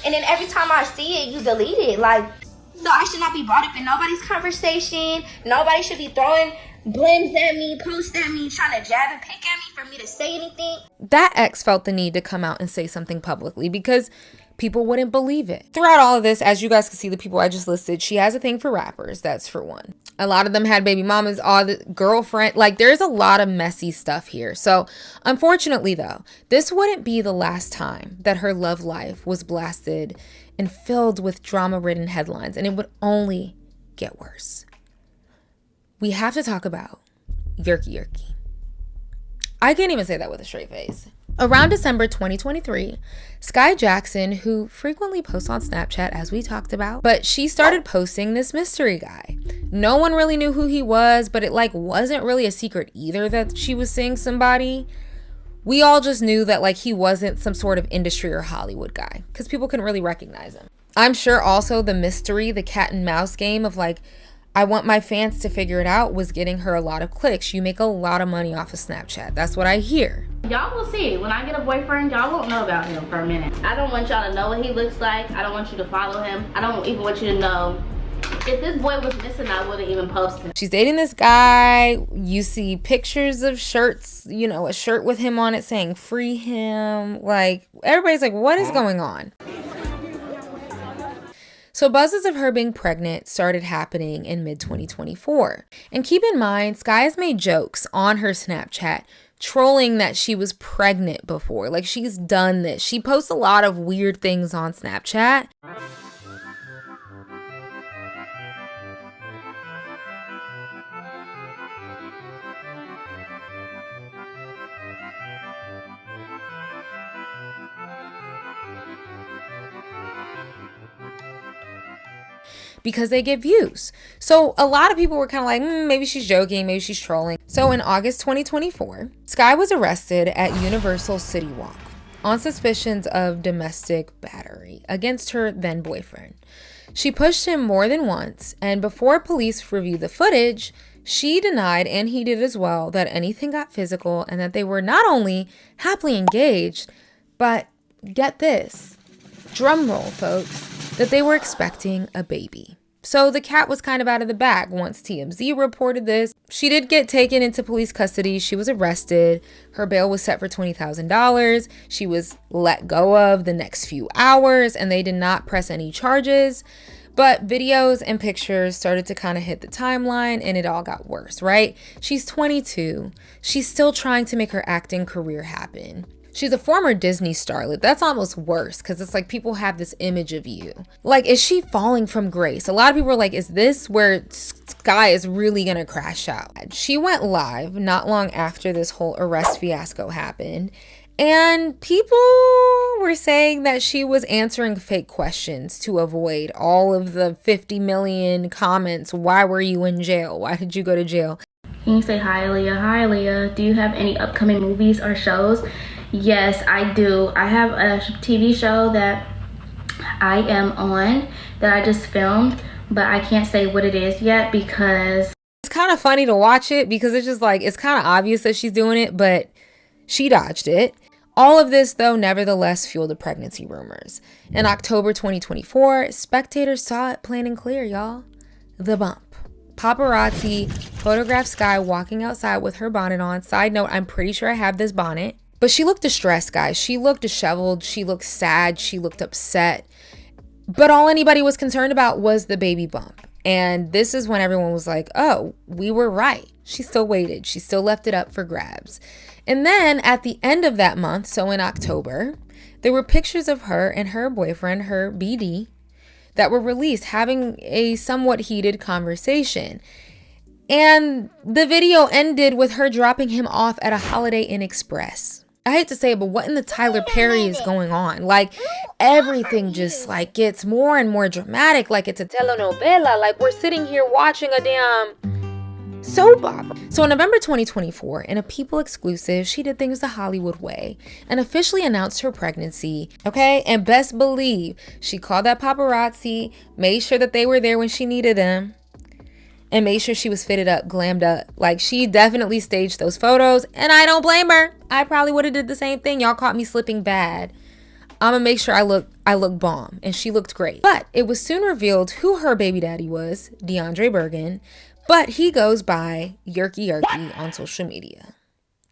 And then every time I see it, you delete it. Like, so I should not be brought up in nobody's conversation. Nobody should be throwing blims at me, posts at me, trying to jab and pick at me for me to say anything. That ex felt the need to come out and say something publicly because people wouldn't believe it. Throughout all of this, as you guys can see, the people I just listed, she has a thing for rappers, that's for one. A lot of them had baby mamas, all the girlfriend, like there's a lot of messy stuff here. So unfortunately though, this wouldn't be the last time that her love life was blasted and filled with drama-ridden headlines, and it would only get worse. We have to talk about Yerrky. I can't even say that with a straight face. Around December 2023, Skai Jackson, who frequently posts on Snapchat as we talked about, but she started posting this mystery guy. No one really knew who he was, but it like wasn't really a secret either that she was seeing somebody. We all just knew that like he wasn't some sort of industry or Hollywood guy because people couldn't really recognize him. I'm sure also the mystery, the cat and mouse game of like, I want my fans to figure it out was getting her a lot of clicks. You make a lot of money off of Snapchat. That's what I hear. Y'all will see. When I get a boyfriend, y'all won't know about him for a minute. I don't want y'all to know what he looks like. I don't want you to follow him. I don't even want you to know. If this boy was missing, I wouldn't even post him. She's dating this guy. You see pictures of shirts, you know, a shirt with him on it saying free him. Like, everybody's like, what is going on? So buzzes of her being pregnant started happening in mid-2024. And keep in mind, Skai has made jokes on her Snapchat trolling that she was pregnant before. Like, she's done this. She posts a lot of weird things on Snapchat. Because they get views. So a lot of people were kind of like, maybe she's joking, maybe she's trolling. So in August 2024, Skai was arrested at Universal City Walk on suspicions of domestic battery against her then boyfriend. She pushed him more than once, and before police reviewed the footage, she denied, and he did as well, that anything got physical and that they were not only happily engaged, but get this, drum roll folks, that they were expecting a baby. So the cat was kind of out of the bag once TMZ reported this. She did get taken into police custody. She was arrested. Her bail was set for $20,000. She was let go of the next few hours, and they did not press any charges. But videos and pictures started to kind of hit the timeline, and it all got worse, right? She's 22. She's still trying to make her acting career happen. She's a former Disney starlet. That's almost worse because it's like people have this image of you. Like, is she falling from grace? A lot of people are like, is this where Skai is really going to crash out? She went live not long after this whole arrest fiasco happened. And people were saying that she was answering fake questions to avoid all of the 50 million comments. Why were you in jail? Why did you go to jail? Can you say hi, Aaliyah? Hi, Aaliyah. Do you have any upcoming movies or shows? Yes, I do. I have a TV show that I am on that I just filmed, but I can't say what it is yet because it's kind of funny to watch it because it's just like, it's kind of obvious that she's doing it, but she dodged it. All of this, though, nevertheless fueled the pregnancy rumors. In October 2024, spectators saw it plain and clear, y'all. The bump. Paparazzi photographed Skai walking outside with her bonnet on. Side note, I'm pretty sure I have this bonnet. But she looked distressed, guys. She looked disheveled. She looked sad. She looked upset. But all anybody was concerned about was the baby bump. And this is when everyone was like, oh, we were right. She still waited. She still left it up for grabs. And then at the end of that month, so in October, there were pictures of her and her boyfriend, her BD, that were released having a somewhat heated conversation. And the video ended with her dropping him off at a Holiday Inn Express. I hate to say it, but what in the Tyler Perry is going on? Like, everything just like gets more and more dramatic, like it's a telenovela, like we're sitting here watching a damn soap opera. So in November 2024, in a People exclusive, she did things the Hollywood way and officially announced her pregnancy, okay? And best believe, she called that paparazzi, made sure that they were there when she needed them, and made sure she was fitted up, glammed up. Like, she definitely staged those photos, and I don't blame her. I probably would have did the same thing. Y'all caught me slipping bad. I'm gonna make sure I look bomb, and she looked great. But it was soon revealed who her baby daddy was, DeAndre Bergen, but he goes by Yerrky on social media.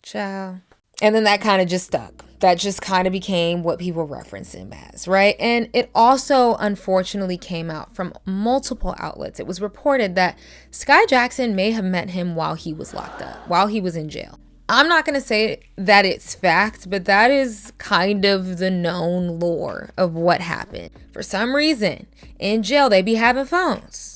Ciao. And then that kind of just stuck. That just kind of became what people reference him as, right? And it also unfortunately came out from multiple outlets. It was reported that Skai Jackson may have met him while he was locked up, while he was in jail. I'm not going to say that it's fact, but that is kind of the known lore of what happened. For some reason, in jail, they be having phones.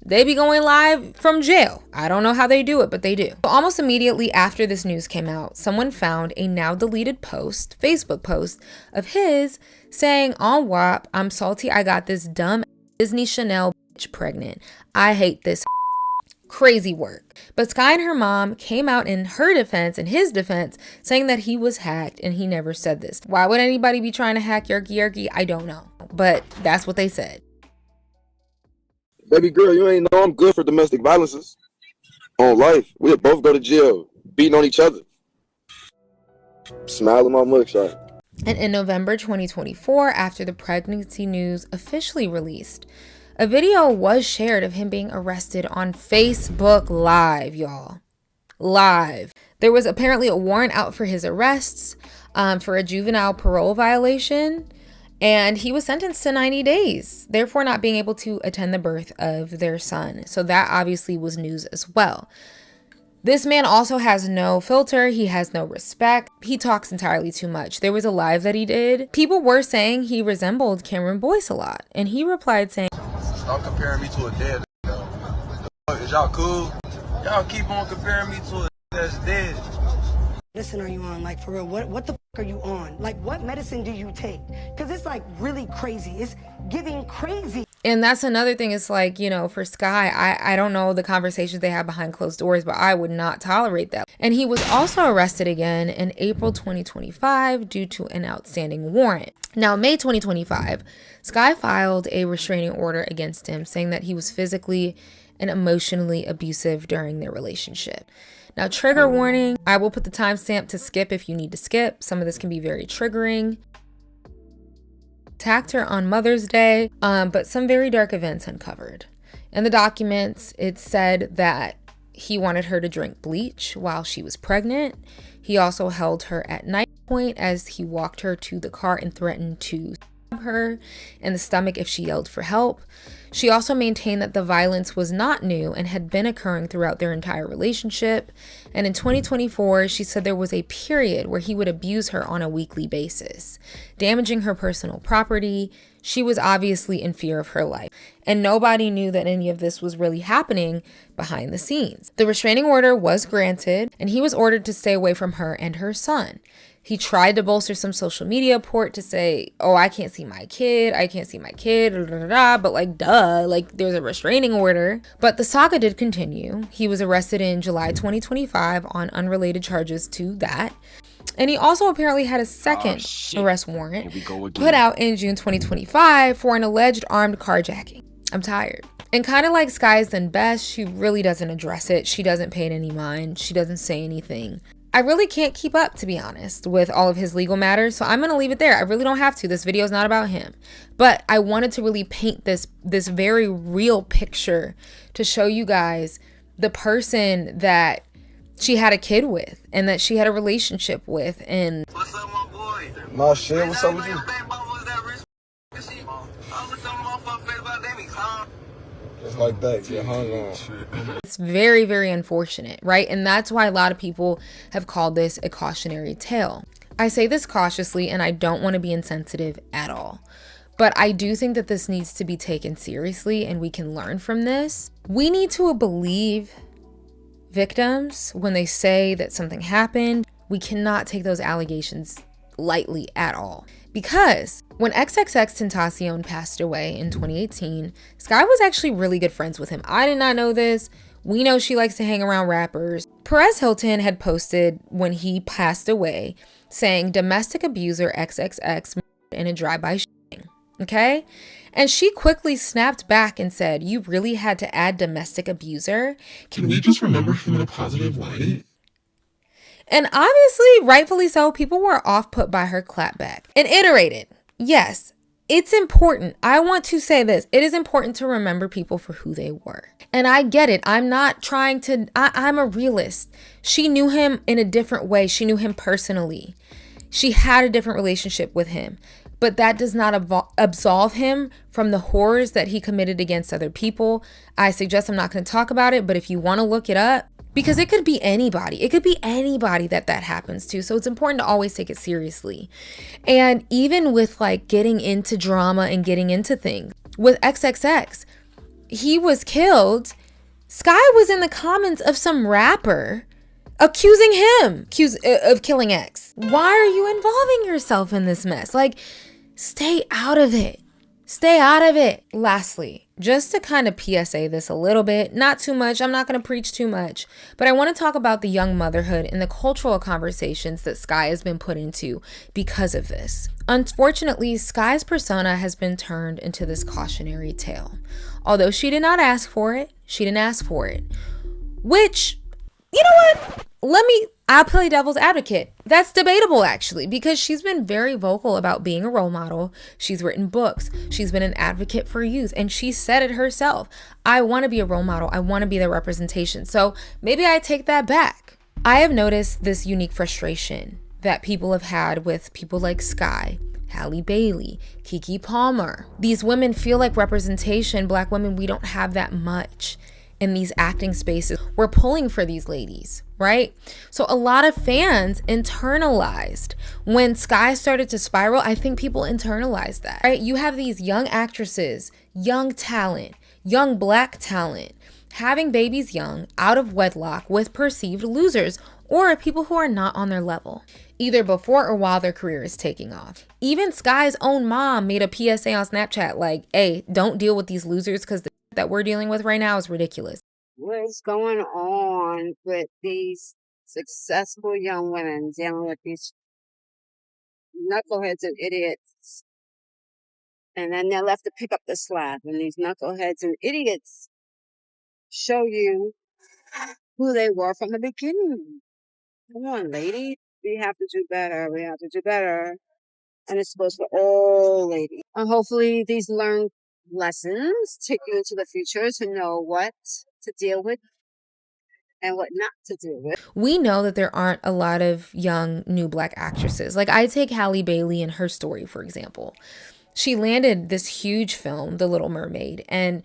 They be going live from jail. I don't know how they do it, but they do. Almost immediately after this news came out, someone found a now deleted post, Facebook post of his saying, on WAP, I'm salty I got this dumb Disney Chanel bitch pregnant. I hate this crazy work. But Skai and her mom came out in her defense and his defense saying that he was hacked and he never said this. Why would anybody be trying to hack Yerrky? I don't know. But that's what they said. Baby girl, you ain't know I'm good for domestic violences. On life, we'll both go to jail, beating on each other. Smile in my mugshot. And in November 2024, after the pregnancy news officially released, a video was shared of him being arrested on Facebook Live, y'all. Live. There was apparently a warrant out for his arrests for a juvenile parole violation. And he was sentenced to 90 days, therefore not being able to attend the birth of their son. So that obviously was news as well. This man also has no filter. He has no respect. He talks entirely too much. There was a live that he did. People were saying he resembled Cameron Boyce a lot. And he replied saying, "Stop comparing me to a dead nigga. Is y'all cool? Y'all keep on comparing me to a that's dead." Listen, are you on? Like, for real, what the f are you on? Like, what medicine do you take? Because it's like really crazy. It's giving crazy. And that's another thing. It's like, you know, for Skai, I don't know the conversations they have behind closed doors, but I would not tolerate that. And he was also arrested again in April 2025 due to an outstanding warrant. Now, May 2025, Skai filed a restraining order against him, saying that he was physically and emotionally abusive during their relationship. Now, trigger warning, I will put the timestamp to skip if you need to skip. Some of this can be very triggering. Attacked her on Mother's Day, but some very dark events uncovered. In the documents, it said that he wanted her to drink bleach while she was pregnant. He also held her at knife point as he walked her to the car and threatened to stab her in the stomach if she yelled for help. She also maintained that the violence was not new and had been occurring throughout their entire relationship. And in 2024, she said there was a period where he would abuse her on a weekly basis, damaging her personal property. She was obviously in fear of her life, and nobody knew that any of this was really happening behind the scenes. The restraining order was granted, and he was ordered to stay away from her and her son. He tried to bolster some social media report to say, oh, I can't see my kid, but like, duh, like there's a restraining order. But the saga did continue. He was arrested in July 2025 on unrelated charges to that. And he also apparently had a second arrest warrant put out in June 2025 for an alleged armed carjacking. I'm tired. And kind of like Skai's Then Best, she really doesn't address it. She doesn't pay it any mind. She doesn't say anything. I really can't keep up, to be honest, with all of his legal matters, so I'm going to leave it there. I really don't have to. This video is not about him. But I wanted to really paint this very real picture to show you guys the person that she had a kid with and that she had a relationship with. And What's up, my boy? My shit, what's up with you? Just like that, get hung on. It's very, very unfortunate, right? And that's why a lot of people have called this a cautionary tale. I say this cautiously, and I don't want to be insensitive at all. But I do think that this needs to be taken seriously, and we can learn from this. We need to believe victims when they say that something happened. We cannot take those allegations lightly at all. Because when XXXTentacion passed away in 2018, Skai was actually really good friends with him. I did not know this. We know she likes to hang around rappers. Perez Hilton had posted when he passed away saying domestic abuser XXX in a drive-by shooting. Okay? And she quickly snapped back and said, "You really had to add domestic abuser? Can we just remember him in a positive light?" And obviously, rightfully so, people were off put by her clapback and iterated. Yes, it's important. I want to say this. It is important to remember people for who they were. And I get it. I'm not trying to, I'm a realist. She knew him in a different way. She knew him personally. She had a different relationship with him. But that does not absolve him from the horrors that he committed against other people. I suggest I'm not going to talk about it, but if you want to look it up, because it could be anybody. It could be anybody that happens to. So it's important to always take it seriously. And even with like getting into drama and getting into things, with XXX, he was killed. Skai was in the comments of some rapper accusing him of killing X. Why are you involving yourself in this mess? Like, stay out of it. Stay out of it. Lastly, just to kind of PSA this a little bit, not too much, I'm not going to preach too much, but I want to talk about the young motherhood and the cultural conversations that Skai has been put into because of this. Unfortunately, Skai's persona has been turned into this cautionary tale. Although she did not ask for it, which, you know what? I'll play devil's advocate. That's debatable, actually, because she's been very vocal about being a role model. She's written books. She's been an advocate for youth, and she said it herself. I want to be a role model. I want to be the representation. So maybe I take that back. I have noticed this unique frustration that people have had with people like Skai, Halle Bailey, Keke Palmer. These women feel like representation. Black women, we don't have that much in these acting spaces. We're pulling for these ladies, right? So a lot of fans internalized when Skai started to spiral. I think people internalized that, right? You have these young actresses, young talent, young Black talent, having babies young, out of wedlock with perceived losers or people who are not on their level, either before or while their career is taking off. Even Skai's own mom made a PSA on Snapchat like, hey, don't deal with these losers because the that we're dealing with right now is ridiculous. What is going on with these successful young women dealing with these knuckleheads and idiots? And then they're left to pick up the slack. And these knuckleheads and idiots show you who they were from the beginning. Come on, ladies. We have to do better. We have to do better. And it's supposed for all ladies. And hopefully these learned lessons take you into the future to know what to deal with and what not to deal with. We know that there aren't a lot of young new Black actresses. Like, I take Halle Bailey and her story, for example. She landed this huge film, The Little Mermaid, and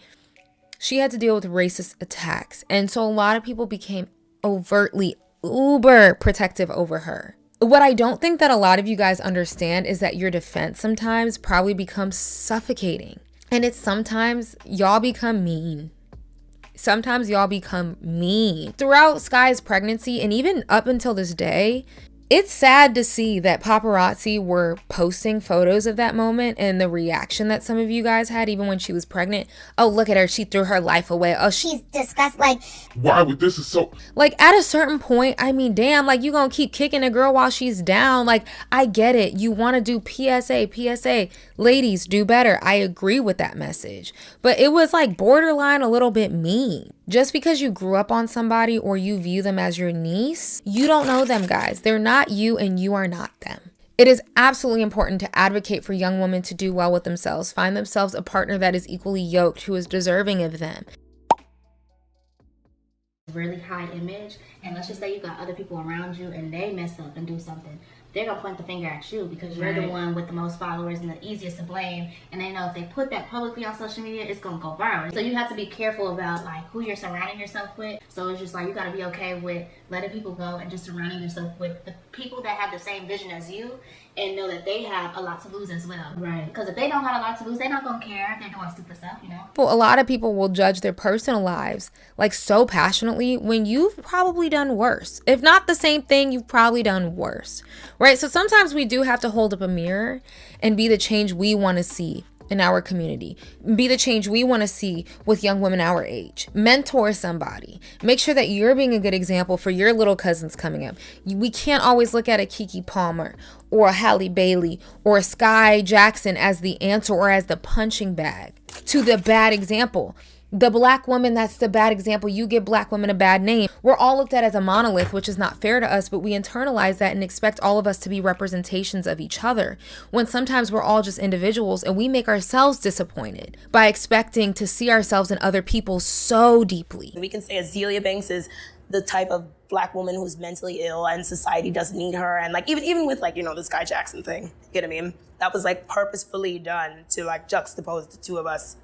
she had to deal with racist attacks. And so a lot of people became overtly uber protective over her. What I don't think that a lot of you guys understand is that your defense sometimes probably becomes suffocating. And it's sometimes y'all become mean. Sometimes y'all become mean. Throughout Skai's pregnancy and even up until this day, it's sad to see that paparazzi were posting photos of that moment and the reaction that some of you guys had even when she was pregnant. Oh, look at her. She threw her life away. Oh, she's disgusting. Like, why would this is so... Like, at a certain point, I mean, damn, like, you gonna keep kicking a girl while she's down. Like, I get it. You want to do PSA. Ladies, do better. I agree with that message. But it was, like, borderline a little bit mean. Just because you grew up on somebody or you view them as your niece, you don't know them, guys. They're not you and you are not them. It is absolutely important to advocate for young women to do well with themselves, find themselves a partner that is equally yoked, who is deserving of them. Really high image, and let's just say you got other people around you and they mess up and do something. they're gonna point the finger at you because you're the one with the most followers and the easiest to blame. And they know if they put that publicly on social media, it's gonna go viral. So you have to be careful about like who you're surrounding yourself with. So it's just like you gotta be okay with letting people go and just surrounding yourself with the people that have the same vision as you and know that they have a lot to lose as well. Right. Because if they don't have a lot to lose, they're not gonna care if they're doing stupid stuff, you know? Well, a lot of people will judge their personal lives like so passionately when you've probably done worse. If not the same thing, you've probably done worse, right? So sometimes we do have to hold up a mirror and be the change we want to see in our community. Be the change we want to see with young women our age. Mentor somebody. Make sure that you're being a good example for your little cousins coming up. We can't always look at a Keke Palmer or a Halle Bailey or a Skai Jackson as the answer or as the punching bag to the bad example. The black woman that's the bad example, you give black women a bad name. We're all looked at as a monolith, which is not fair to us, but we internalize that and expect all of us to be representations of each other, when sometimes we're all just individuals and we make ourselves disappointed by expecting to see ourselves in other people so deeply. We can say Azealia Banks is the type of black woman who's mentally ill and society doesn't need her. And like even with like, you know, the Skai Jackson thing, you know what I mean? That was like purposefully done to like juxtapose the two of us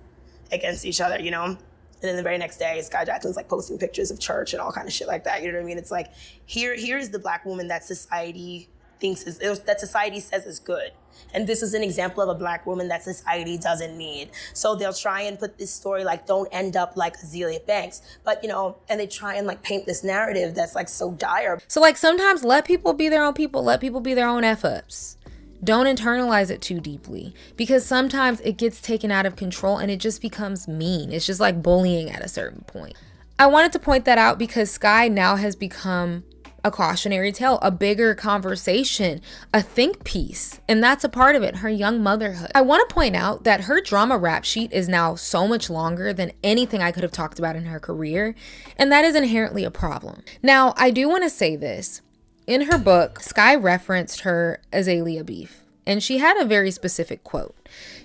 against each other, you know? And then the very next day, Skai Jackson's like posting pictures of church and all kind of shit like that, you know what I mean? It's like, here is the black woman that society that society says is good. And this is an example of a black woman that society doesn't need. So they'll try and put this story like, don't end up like Azealia Banks. But, you know, and they try and like paint this narrative that's like so dire. So like sometimes let people be their own people, let people be their own F-ups. Don't internalize it too deeply because sometimes it gets taken out of control and it just becomes mean. It's just like bullying at a certain point. I wanted to point that out because Skai now has become a cautionary tale, a bigger conversation, a think piece, and that's a part of it, her young motherhood. I want to point out that her drama rap sheet is now so much longer than anything I could have talked about in her career, and that is inherently a problem. Now, I do want to say this. In her book, Skai referenced her Azealia beef, and she had a very specific quote.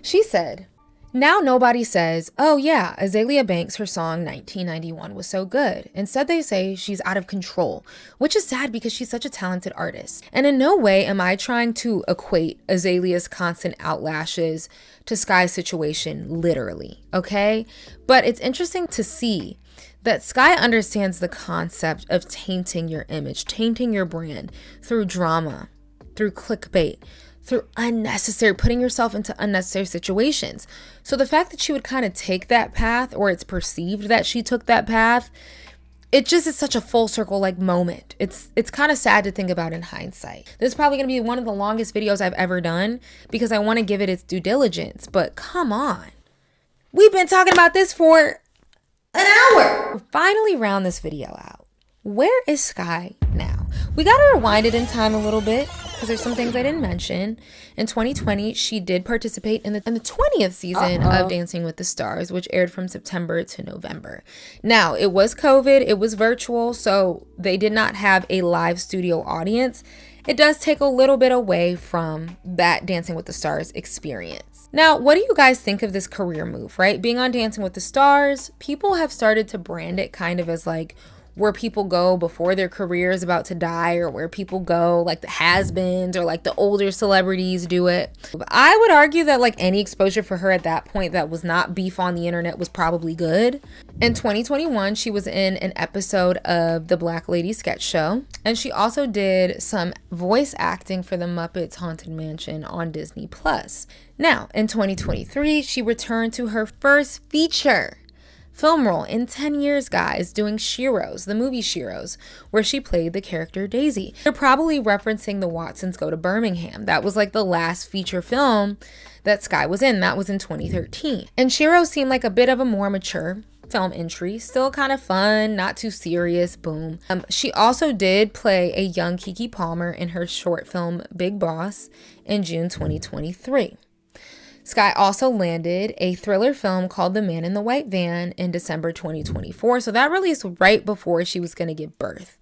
She said, "Now nobody says, oh yeah, Azealia Banks, her song 1991 was so good. Instead they say she's out of control, which is sad because she's such a talented artist. And in no way am I trying to equate Azalea's constant outlashes to Skai's situation literally, okay? But it's interesting to see that Skai understands the concept of tainting your image, tainting your brand through drama, through clickbait, through putting yourself into unnecessary situations. So the fact that she would kind of take that path, or it's perceived that she took that path, it just is such a full circle like moment. It's kind of sad to think about in hindsight. This is probably going to be one of the longest videos I've ever done because I want to give it its due diligence, but come on. We've been talking about this for an hour. We'll finally round this video out. Where is Skai now? We got to rewind it in time a little bit because there's some things I didn't mention. In 2020, she did participate in the 20th season of Dancing with the Stars, which aired from September to November. Now, it was COVID, it was virtual, so they did not have a live studio audience. It does take a little bit away from that Dancing with the Stars experience. Now, what do you guys think of this career move, right? Being on Dancing with the Stars, people have started to brand it kind of as like where people go before their career is about to die, or where people go like the has-beens or like the older celebrities do it. I would argue that like any exposure for her at that point that was not beef on the internet was probably good. In 2021, she was in an episode of the Black Lady sketch show, and she also did some voice acting for the Muppets Haunted Mansion on Disney+. Now, in 2023, she returned to her first feature film role in 10 years, guys, doing Sheroes, the movie Sheroes, where she played the character Daisy. You're probably referencing The Watsons Go to Birmingham. That was like the last feature film that Skai was in. That was in 2013. And Sheroes seemed like a bit of a more mature film entry, still kind of fun, not too serious, boom. She also did play a young Keke Palmer in her short film Big Boss in June 2023. Skai also landed a thriller film called The Man in the White Van in December 2024. So that released right before she was going to give birth.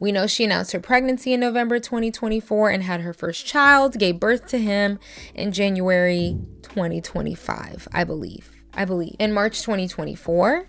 We know she announced her pregnancy in November 2024 and had her first child, gave birth to him in January 2025, I believe. I believe. In March 2024,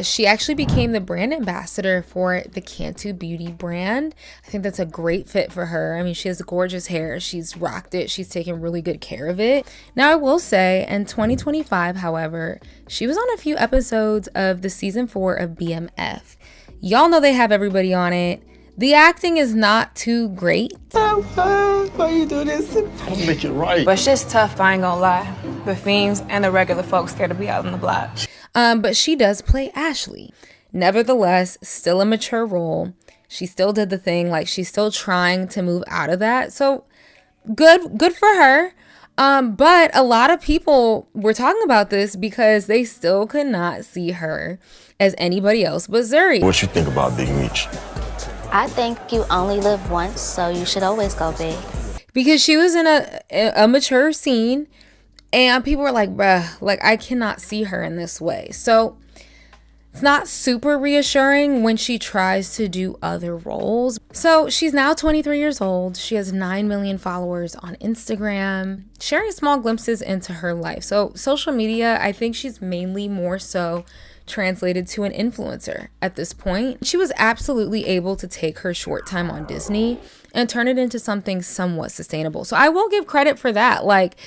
she actually became the brand ambassador for the Cantu Beauty brand. I think that's a great fit for her. I mean, she has gorgeous hair. She's rocked it. She's taken really good care of it. Now, I will say in 2025, however, she was on a few episodes of the season 4 of BMF. Y'all know they have everybody on it. The acting is not too great. Why you do this? I don't make it right. But shit's tough, I ain't gonna lie. The fiends and the regular folks scared to be out on the block. But she does play Ashley. Nevertheless, still a mature role. She still did the thing, like she's still trying to move out of that. So good for her. But a lot of people were talking about this because they still could not see her as anybody else but Zuri. What you think about Big Meech? I think you only live once, so you should always go big. Because she was in a mature scene and people were like, bruh, like I cannot see her in this way. So it's not super reassuring when she tries to do other roles. So she's now 23 years old. She has 9 million followers on Instagram, sharing small glimpses into her life. So social media, I think she's mainly more so translated to an influencer at this point. She was absolutely able to take her short time on Disney and turn it into something somewhat sustainable. So I will give credit for that. Like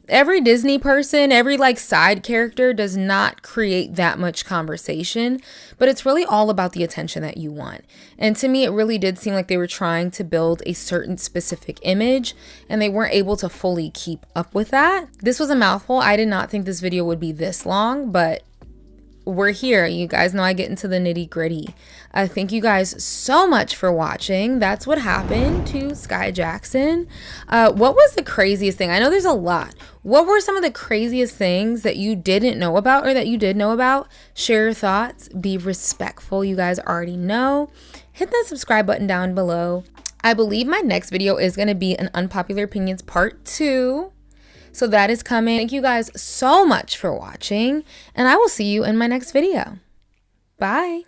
every Disney person, every like side character does not create that much conversation, but it's really all about the attention that you want. And to me, it really did seem like they were trying to build a certain specific image and they weren't able to fully keep up with that. This was a mouthful. I did not think this video would be this long, but we're here. You guys know I get into the nitty gritty. Thank you guys so much for watching. That's what happened to Skai Jackson. What was the craziest thing? I know there's a lot. What were some of the craziest things that you didn't know about or that you did know about? Share your thoughts. Be respectful. You guys already know. Hit that subscribe button down below. I believe my next video is going to be an unpopular opinions part 2. So that is coming. Thank you guys so much for watching, and I will see you in my next video. Bye.